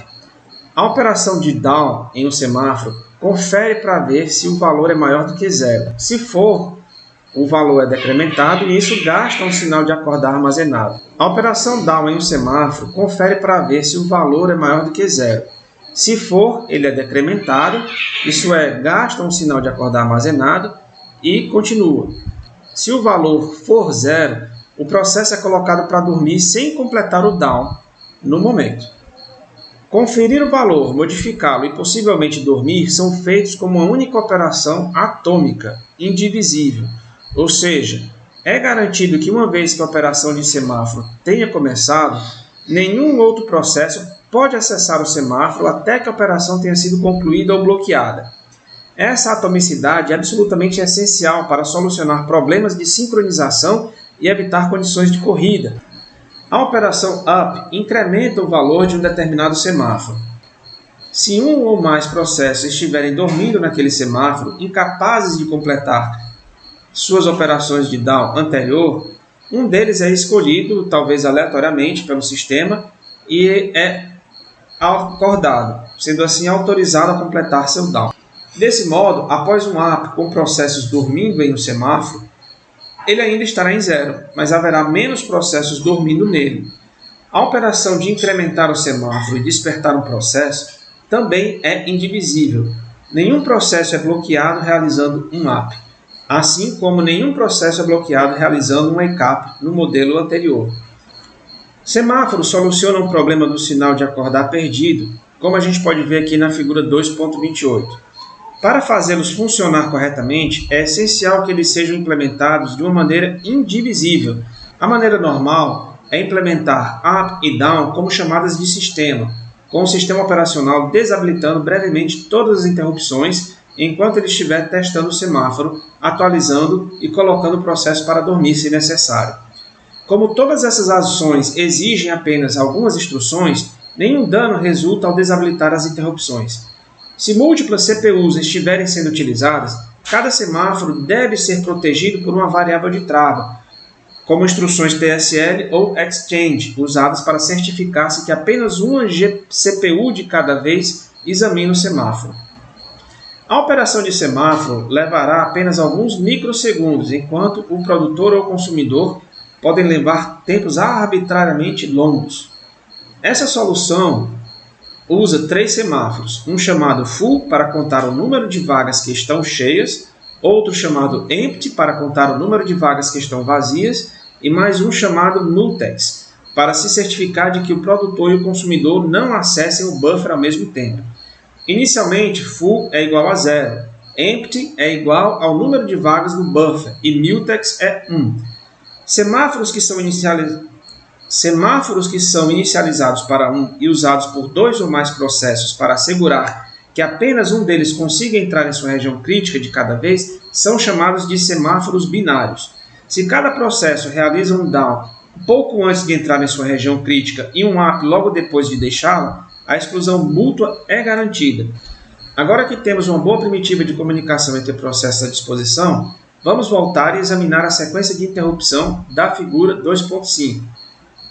A operação de down em um semáforo confere para ver se o valor é maior do que 0. Se for, o valor é decrementado e isso gasta um sinal de acordar armazenado. A operação down em um semáforo confere para ver se o valor é maior do que 0. Se for, ele é decrementado, isso é, gasta um sinal de acordar armazenado e continua. Se o valor for 0, o processo é colocado para dormir sem completar o down no momento. Conferir o valor, modificá-lo e possivelmente dormir são feitos como uma única operação atômica, indivisível. Ou seja, é garantido que uma vez que a operação de semáforo tenha começado, nenhum outro processo pode acessar o semáforo até que a operação tenha sido concluída ou bloqueada. Essa atomicidade é absolutamente essencial para solucionar problemas de sincronização e evitar condições de corrida. A operação up incrementa o valor de um determinado semáforo. Se um ou mais processos estiverem dormindo naquele semáforo, incapazes de completar suas operações de down anterior, um deles é escolhido, talvez aleatoriamente, pelo sistema e é acordado, sendo assim autorizado a completar seu down. Desse modo, após um up com processos dormindo em um semáforo, ele ainda estará em 0, mas haverá menos processos dormindo nele. A operação de incrementar o semáforo e despertar um processo também é indivisível. Nenhum processo é bloqueado realizando um up, assim como nenhum processo é bloqueado realizando um wake up no modelo anterior. Semáforos solucionam o problema do sinal de acordar perdido, como a gente pode ver aqui na figura 2.28. Para fazê-los funcionar corretamente, é essencial que eles sejam implementados de uma maneira indivisível. A maneira normal é implementar up e down como chamadas de sistema, com o sistema operacional desabilitando brevemente todas as interrupções enquanto ele estiver testando o semáforo, atualizando e colocando o processo para dormir se necessário. Como todas essas ações exigem apenas algumas instruções, nenhum dano resulta ao desabilitar as interrupções. Se múltiplas CPUs estiverem sendo utilizadas, Cada semáforo deve ser protegido por uma variável de trava, como instruções TSL ou Exchange, usadas para certificar-se que apenas uma CPU de cada vez examina o semáforo. A operação de semáforo levará apenas alguns microsegundos, enquanto o produtor ou consumidor podem levar tempos arbitrariamente longos. Essa solução usa 3 semáforos, um chamado Full para contar o número de vagas que estão cheias, outro chamado Empty para contar o número de vagas que estão vazias e mais um chamado Mutex para se certificar de que o produtor e o consumidor não acessem o buffer ao mesmo tempo. Inicialmente, Full é igual a 0, Empty é igual ao número de vagas do buffer e Mutex é 1. Semáforos que são inicializados para um e usados por 2 ou mais processos para assegurar que apenas um deles consiga entrar em sua região crítica de cada vez são chamados de semáforos binários. Se cada processo realiza um down pouco antes de entrar em sua região crítica e um up logo depois de deixá-la, a exclusão mútua é garantida. Agora que temos uma boa primitiva de comunicação entre processos à disposição, vamos voltar e examinar a sequência de interrupção da figura 2.5.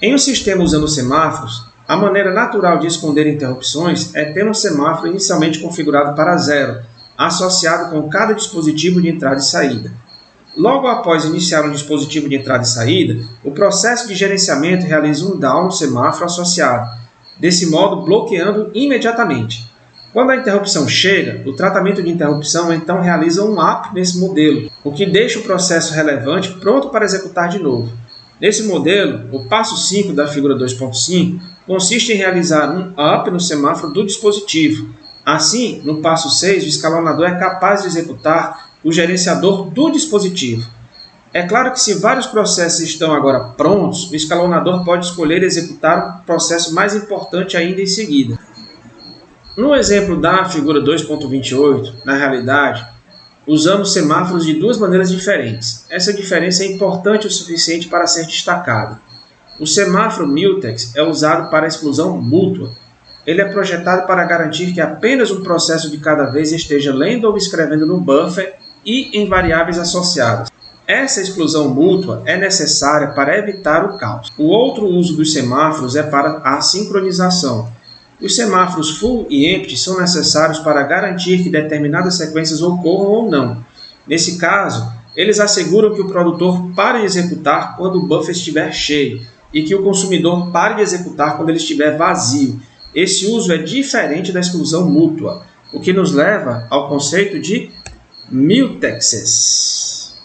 Em um sistema usando semáforos, a maneira natural de esconder interrupções é ter um semáforo inicialmente configurado para 0, associado com cada dispositivo de entrada e saída. Logo após iniciar um dispositivo de entrada e saída, o processo de gerenciamento realiza um down no semáforo associado, desse modo bloqueando imediatamente. Quando a interrupção chega, o tratamento de interrupção então realiza um up nesse modelo, o que deixa o processo relevante pronto para executar de novo. Nesse modelo, o passo 5 da figura 2.5 consiste em realizar um up no semáforo do dispositivo. Assim, no passo 6, o escalonador é capaz de executar o gerenciador do dispositivo. É claro que se vários processos estão agora prontos, o escalonador pode escolher executar o processo mais importante ainda em seguida. No exemplo da figura 2.28, na realidade, usamos semáforos de 2 maneiras diferentes. Essa diferença é importante o suficiente para ser destacada. O semáforo Mutex é usado para a exclusão mútua. Ele é projetado para garantir que apenas um processo de cada vez esteja lendo ou escrevendo no buffer e em variáveis associadas. Essa exclusão mútua é necessária para evitar o caos. O outro uso dos semáforos é para a sincronização. Os semáforos Full e Empty são necessários para garantir que determinadas sequências ocorram ou não. Nesse caso, eles asseguram que o produtor pare de executar quando o buffer estiver cheio e que o consumidor pare de executar quando ele estiver vazio. Esse uso é diferente da exclusão mútua, o que nos leva ao conceito de mutexes.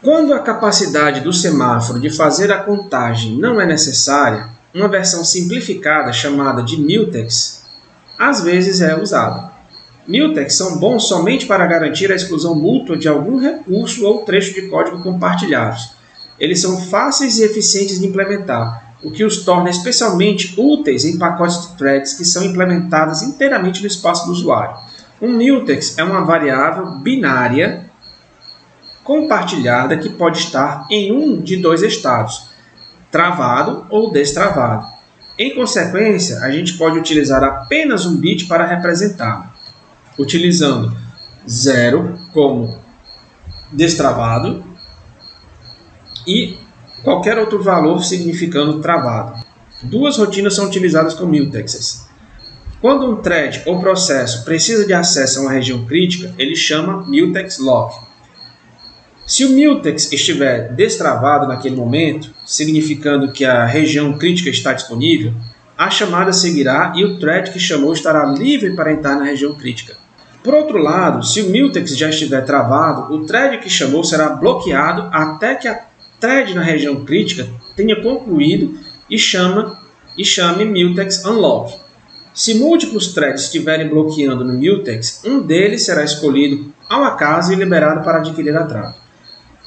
Quando a capacidade do semáforo de fazer a contagem não é necessária, uma versão simplificada chamada de mutex às vezes é usada. Mutex são bons somente para garantir a exclusão mútua de algum recurso ou trecho de código compartilhados. Eles são fáceis e eficientes de implementar, o que os torna especialmente úteis em pacotes de threads que são implementadas inteiramente no espaço do usuário. Um mutex é uma variável binária compartilhada que pode estar em um de 2 estados, travado ou destravado. Em consequência, a gente pode utilizar apenas um bit para representá-lo, utilizando 0 como destravado e qualquer outro valor significando travado. 2 rotinas são utilizadas com mutexes. Quando um thread ou processo precisa de acesso a uma região crítica, ele chama mutex lock. Se o mutex estiver destravado naquele momento, significando que a região crítica está disponível, a chamada seguirá e o thread que chamou estará livre para entrar na região crítica. Por outro lado, se o mutex já estiver travado, o thread que chamou será bloqueado até que a thread na região crítica tenha concluído e chame mutex unlock. Se múltiplos threads estiverem bloqueando no mutex, um deles será escolhido ao acaso e liberado para adquirir a trava.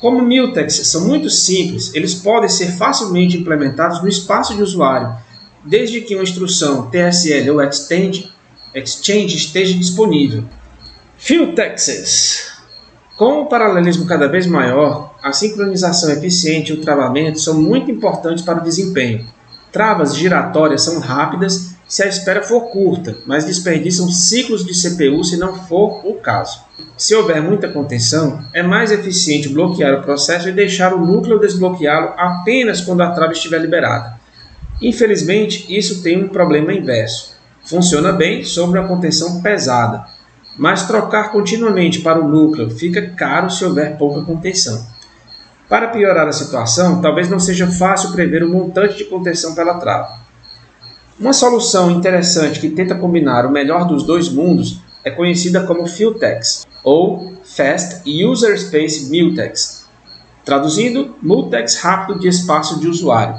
Como mutex são muito simples, eles podem ser facilmente implementados no espaço de usuário, desde que uma instrução TSL ou Exchange esteja disponível. Fewtexes. Com um paralelismo cada vez maior, a sincronização eficiente e o travamento são muito importantes para o desempenho. Travas giratórias são rápidas se a espera for curta, mas desperdiçam ciclos de CPU se não for o caso. Se houver muita contenção, é mais eficiente bloquear o processo e deixar o núcleo desbloqueá-lo apenas quando a trava estiver liberada. Infelizmente, isso tem um problema inverso. Funciona bem sobre a contenção pesada, mas trocar continuamente para o núcleo fica caro se houver pouca contenção. Para piorar a situação, talvez não seja fácil prever o montante de contenção pela trava. Uma solução interessante que tenta combinar o melhor dos dois mundos é conhecida como FullText, ou Fast User Space Mutex, traduzindo, mutex rápido de espaço de usuário.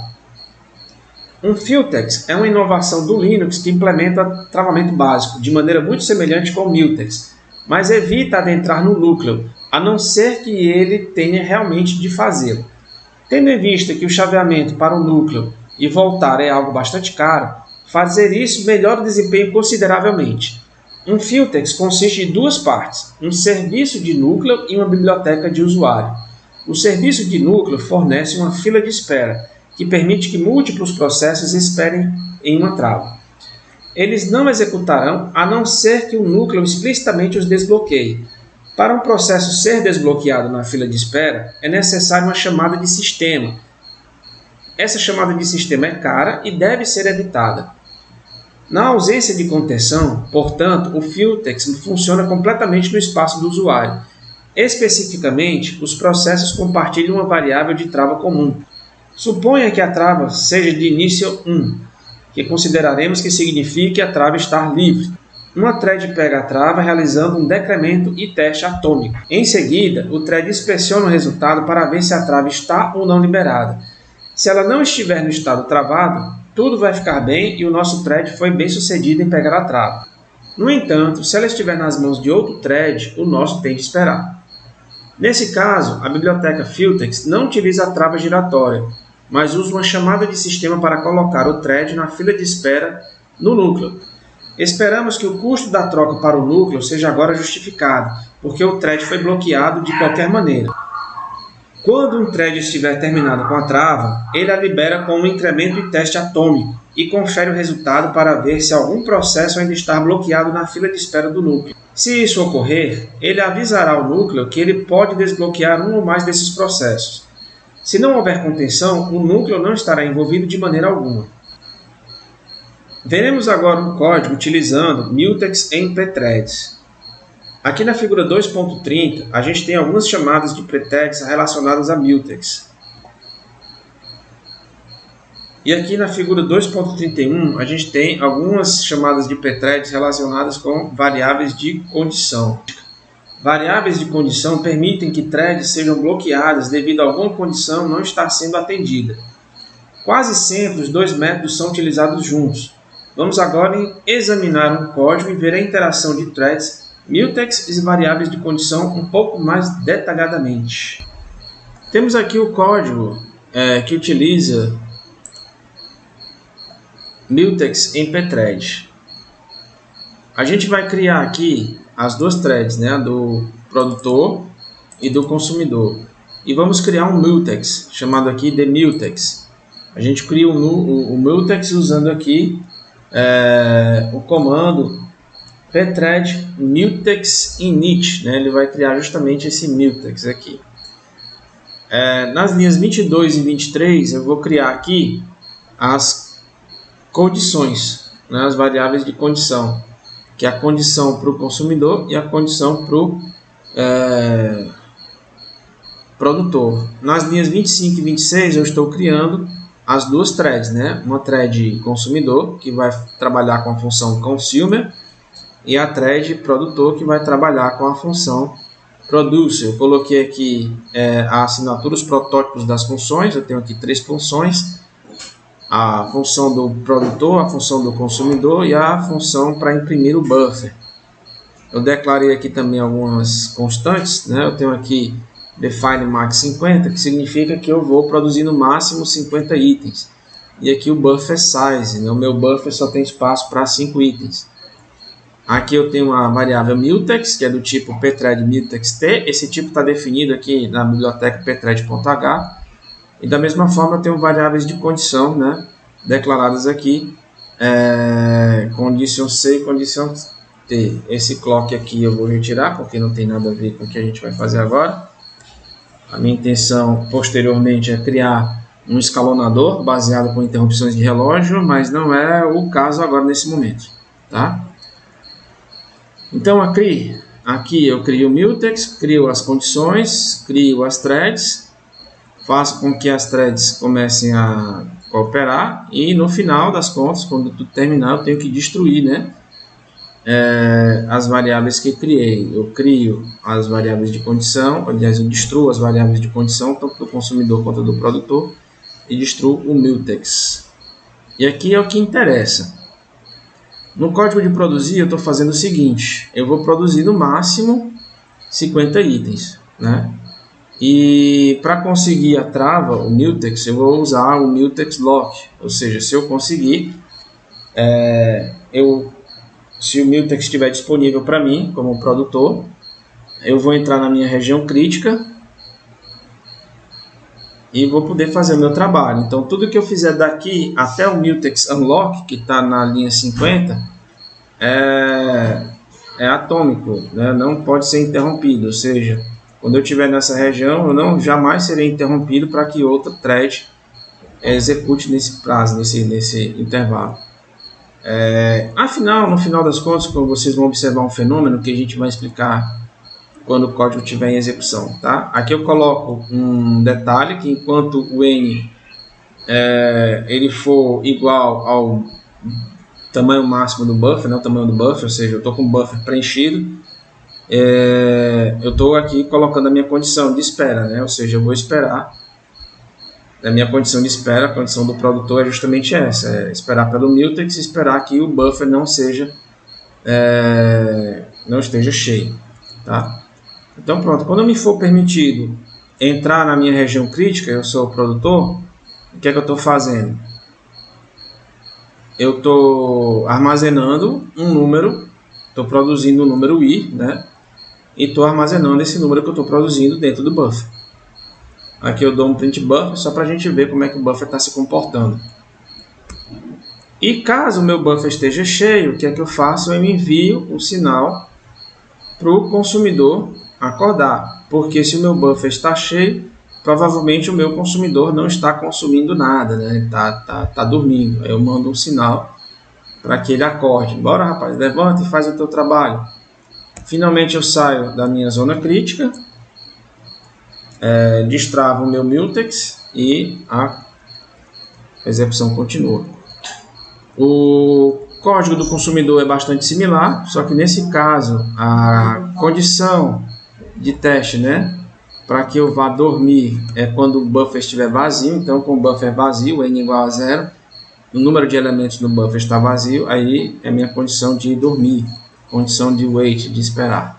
Um FullText é uma inovação do Linux que implementa travamento básico, de maneira muito semelhante com o mutex, mas evita adentrar no núcleo, a não ser que ele tenha realmente de fazê-lo. Tendo em vista que o chaveamento para o núcleo e voltar é algo bastante caro, fazer isso melhora o desempenho consideravelmente. Um FullText consiste de duas partes, um serviço de núcleo e uma biblioteca de usuário. O serviço de núcleo fornece uma fila de espera, que permite que múltiplos processos esperem em uma trava. Eles não executarão a não ser que o núcleo explicitamente os desbloqueie. Para um processo ser desbloqueado na fila de espera, é necessária uma chamada de sistema. Essa chamada de sistema é cara e deve ser evitada. Na ausência de contenção, portanto, o FullText funciona completamente no espaço do usuário. Especificamente, os processos compartilham uma variável de trava comum. Suponha que a trava seja de início 1, que consideraremos que signifique a trava estar livre. Uma thread pega a trava realizando um decremento e teste atômico. Em seguida, o thread inspeciona o resultado para ver se a trava está ou não liberada. Se ela não estiver no estado travado, tudo vai ficar bem e o nosso thread foi bem sucedido em pegar a trava. No entanto, se ela estiver nas mãos de outro thread, o nosso tem de esperar. Nesse caso, a biblioteca FullText não utiliza a trava giratória, mas usa uma chamada de sistema para colocar o thread na fila de espera no núcleo. Esperamos que o custo da troca para o núcleo seja agora justificado, porque o thread foi bloqueado de qualquer maneira. Quando um thread estiver terminado com a trava, ele a libera com um incremento e teste atômico e confere o resultado para ver se algum processo ainda está bloqueado na fila de espera do núcleo. Se isso ocorrer, ele avisará o núcleo que ele pode desbloquear um ou mais desses processos. Se não houver contenção, o núcleo não estará envolvido de maneira alguma. Veremos agora um código utilizando mutex em pthreads. Aqui na figura 2.30, a gente tem algumas chamadas de pthreads relacionadas a mutex. E aqui na figura 2.31, a gente tem algumas chamadas de pthreads relacionadas com variáveis de condição. Variáveis de condição permitem que threads sejam bloqueadas devido a alguma condição não estar sendo atendida. Quase sempre os dois métodos são utilizados juntos. Vamos agora examinar um código e ver a interação de threads, mutex e variáveis de condição um pouco mais detalhadamente. Temos aqui o código que utiliza mutex em pthread. A gente vai criar aqui as duas threads, né, do produtor e do consumidor. E vamos criar um mutex, chamado aqui de mutex. A gente cria o mutex usando aqui o comando pthread mutex init, né? Ele vai criar justamente esse mutex aqui. Nas linhas 22 e 23 eu vou criar aqui as condições, né? As variáveis de condição, que é a condição para o consumidor e a condição para o produtor. Nas linhas 25 e 26 eu estou criando as duas threads, né? Uma thread consumidor, que vai trabalhar com a função consumer, e a thread produtor, que vai trabalhar com a função producer. Eu coloquei aqui a assinatura, os protótipos das funções. Eu tenho aqui 3 funções: a função do produtor, a função do consumidor e a função para imprimir o buffer. Eu declarei aqui também algumas constantes, né? Eu tenho aqui define max 50, que significa que eu vou produzir no máximo 50 itens. E aqui o buffer size, né? O meu buffer só tem espaço para 5 itens. Aqui eu tenho uma variável mutex, que é do tipo pthread mutex t. Esse tipo está definido aqui na biblioteca pthread.h. E da mesma forma eu tenho variáveis de condição, né, declaradas aqui, condition C e condition T. Esse clock aqui eu vou retirar, porque não tem nada a ver com o que a gente vai fazer agora. A minha intenção posteriormente é criar um escalonador baseado com interrupções de relógio, mas não é o caso agora nesse momento, tá? Então aqui eu crio o mutex, crio as condições, crio as threads, faço com que as threads comecem a cooperar e no final das contas, quando tudo terminar, eu tenho que destruir, né, as variáveis que criei. Eu crio as variáveis de condição, aliás, eu destruo as variáveis de condição, tanto do consumidor quanto do produtor, e destruo o mutex. E aqui é o que interessa. No código de produzir, eu estou fazendo o seguinte: eu vou produzir no máximo 50 itens, né? E para conseguir a trava, o mutex, eu vou usar o mutex lock, ou seja, se eu conseguir, se o mutex estiver disponível para mim como produtor, eu vou entrar na minha região crítica e vou poder fazer o meu trabalho. Então tudo que eu fizer daqui até o mutex unlock, que está na linha 50, é atômico, né? Não pode ser interrompido, ou seja, quando eu estiver nessa região, eu jamais serei interrompido para que outra thread execute nesse prazo, nesse intervalo. Afinal, no final das contas, como vocês vão observar um fenômeno que a gente vai explicar quando o código estiver em execução, tá? Aqui eu coloco um detalhe que enquanto o n ele for igual ao tamanho máximo do buffer, né, o tamanho do buffer, ou seja, eu estou com o buffer preenchido, eu estou aqui colocando a minha condição de espera, né, ou seja, eu vou esperar. A minha condição de espera, a condição do produtor é justamente essa, é esperar pelo mutex e esperar que o buffer não esteja cheio, tá? Então pronto, quando me for permitido entrar na minha região crítica, eu sou o produtor, o que é que eu estou fazendo? Eu estou armazenando um número, estou produzindo um número i, né? E estou armazenando esse número que eu estou produzindo dentro do buffer. Aqui eu dou um print buffer só para a gente ver como é que o buffer está se comportando. E caso o meu buffer esteja cheio, o que é que eu faço? Eu envio um sinal para o consumidor acordar, porque se o meu buffer está cheio, provavelmente o meu consumidor não está consumindo nada, né? Tá dormindo. Aí eu mando um sinal para que ele acorde. Bora, rapaz, levanta e faz o teu trabalho. Finalmente eu saio da minha zona crítica, destravo o meu mutex e a execução continua. O código do consumidor é bastante similar, só que nesse caso a condição de teste, né, para que eu vá dormir é quando o buffer estiver vazio. Então, com o buffer vazio, n igual a 0, o número de elementos no buffer está vazio, aí é a minha condição de dormir, condição de wait, de esperar.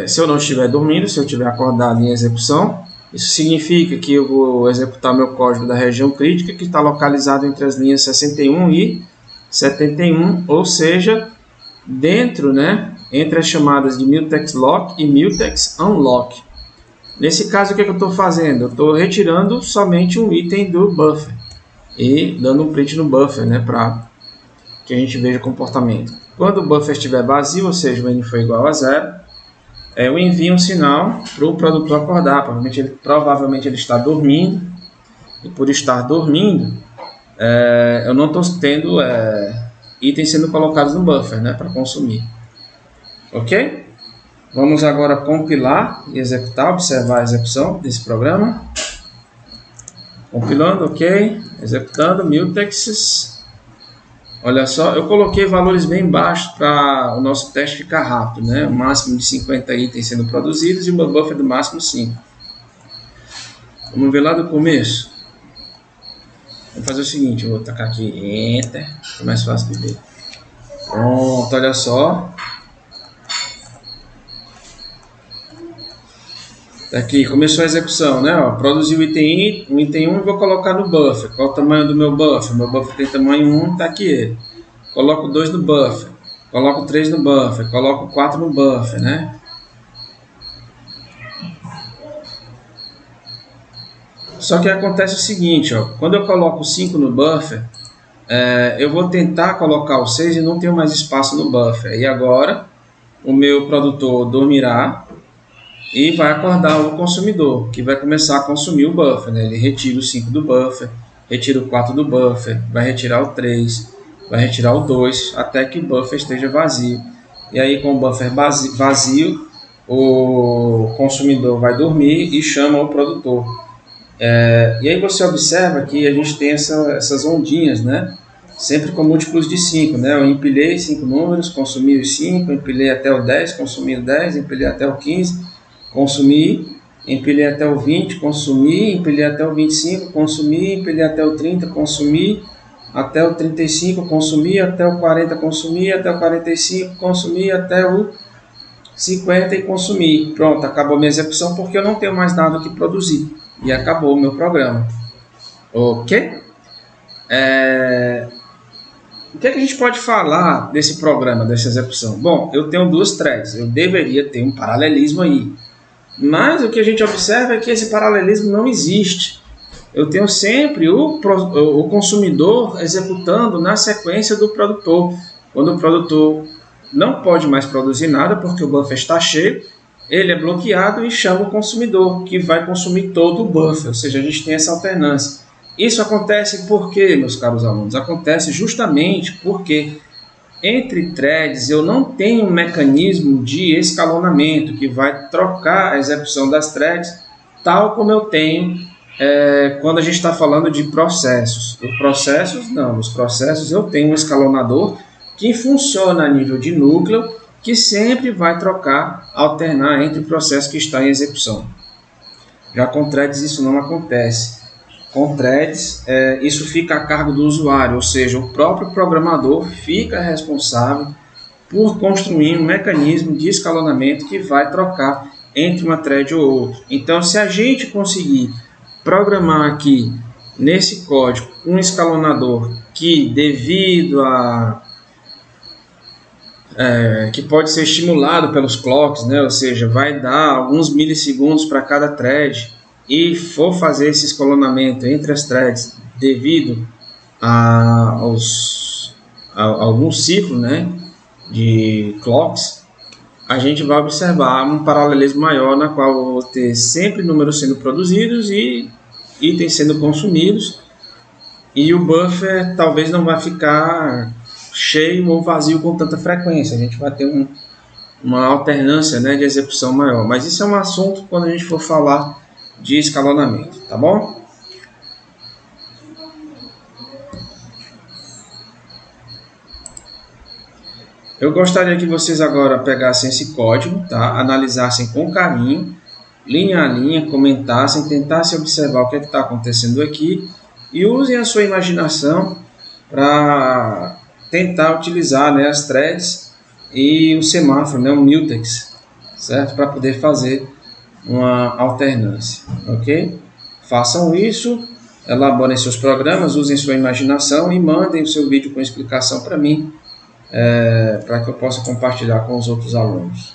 Se eu não estiver dormindo, se eu estiver acordado em execução, isso significa que eu vou executar meu código da região crítica, que está localizado entre as linhas 61 e 71, ou seja, dentro, né, entre as chamadas de mutex lock e mutex unlock. Nesse caso, o que eu estou fazendo? Eu estou retirando somente um item do buffer e dando um print no buffer, né, para que a gente veja o comportamento. Quando o buffer estiver vazio, ou seja, o n for igual a 0, eu envio um sinal para o produtor acordar. Provavelmente ele está dormindo, e por estar dormindo, eu não estou tendo itens sendo colocados no buffer, né, para consumir. Ok? Vamos agora compilar e executar, observar a execução desse programa. Compilando, ok. Executando, mutex. Olha só, eu coloquei valores bem baixos para o nosso teste ficar rápido, né? O máximo de 50 itens sendo produzidos e o meu buffer do máximo 5. Vamos ver lá do começo. Vou fazer o seguinte, eu vou tacar aqui Enter, é mais fácil de ver. Pronto, olha só. Aqui começou a execução, né? Ó, produzi o item 1 e vou colocar no buffer. Qual o tamanho do meu buffer? Meu buffer tem tamanho 1, tá aqui ele. Coloco 2 no buffer, coloco 3 no buffer, coloco 4 no buffer, né? Só que acontece o seguinte, ó, quando eu coloco 5 no buffer, eu vou tentar colocar o 6 e não tenho mais espaço no buffer. E agora o meu produtor dormirá e vai acordar o consumidor, que vai começar a consumir o buffer, né? Ele retira o 5 do buffer, retira o 4 do buffer, vai retirar o 3, vai retirar o 2, até que o buffer esteja vazio. E aí, com o buffer vazio, o consumidor vai dormir e chama o produtor. E aí você observa que a gente tem essas ondinhas, né? Sempre com múltiplos de 5, né? Eu empilhei 5 números, consumi os 5, empilhei até o 10, consumi o 10, empilhei até o 15, consumi, empilhei até o 20, consumi, empilhei até o 25, consumi, empilhei até o 30, consumi, até o 35, consumi, até o 40, consumi, até o 45, consumi, até o 50 e consumi. Pronto, acabou a minha execução porque eu não tenho mais nada que produzir. E acabou o meu programa. Ok? O que a gente pode falar desse programa, dessa execução? Bom, eu tenho duas threads. Eu deveria ter um paralelismo aí. Mas o que a gente observa é que esse paralelismo não existe. Eu tenho sempre o consumidor executando na sequência do produtor. Quando o produtor não pode mais produzir nada porque o buffer está cheio, ele é bloqueado e chama o consumidor, que vai consumir todo o buffer. Ou seja, a gente tem essa alternância. Isso acontece por quê, meus caros alunos? Acontece justamente porque entre threads eu não tenho um mecanismo de escalonamento que vai trocar a execução das threads, tal como eu tenho quando a gente está falando de processos. Os processos eu tenho um escalonador que funciona a nível de núcleo, que sempre vai trocar, alternar entre o processo que está em execução. Já com threads isso não acontece. Com threads, isso fica a cargo do usuário, ou seja, o próprio programador fica responsável por construir um mecanismo de escalonamento que vai trocar entre uma thread ou outra. Então, se a gente conseguir programar aqui nesse código um escalonador que, devido a que pode ser estimulado pelos clocks, né? Ou seja, vai dar alguns milissegundos para cada thread e for fazer esse escalonamento entre as threads devido a algum ciclo, né, de clocks, a gente vai observar um paralelismo maior na qual eu vou ter sempre números sendo produzidos e itens sendo consumidos, e o buffer talvez não vai ficar cheio ou vazio com tanta frequência. A gente vai ter uma alternância, né, de execução maior. Mas isso é um assunto quando a gente for falar de escalonamento, tá bom? Eu gostaria que vocês agora pegassem esse código, tá? Analisassem com carinho, linha a linha, comentassem, tentassem observar o que está acontecendo aqui e usem a sua imaginação para tentar utilizar, né, as threads e o semáforo, né, o mutex, certo? Para poder fazer uma alternância, ok? Façam isso, elaborem seus programas, usem sua imaginação e mandem o seu vídeo com explicação para mim, para que eu possa compartilhar com os outros alunos.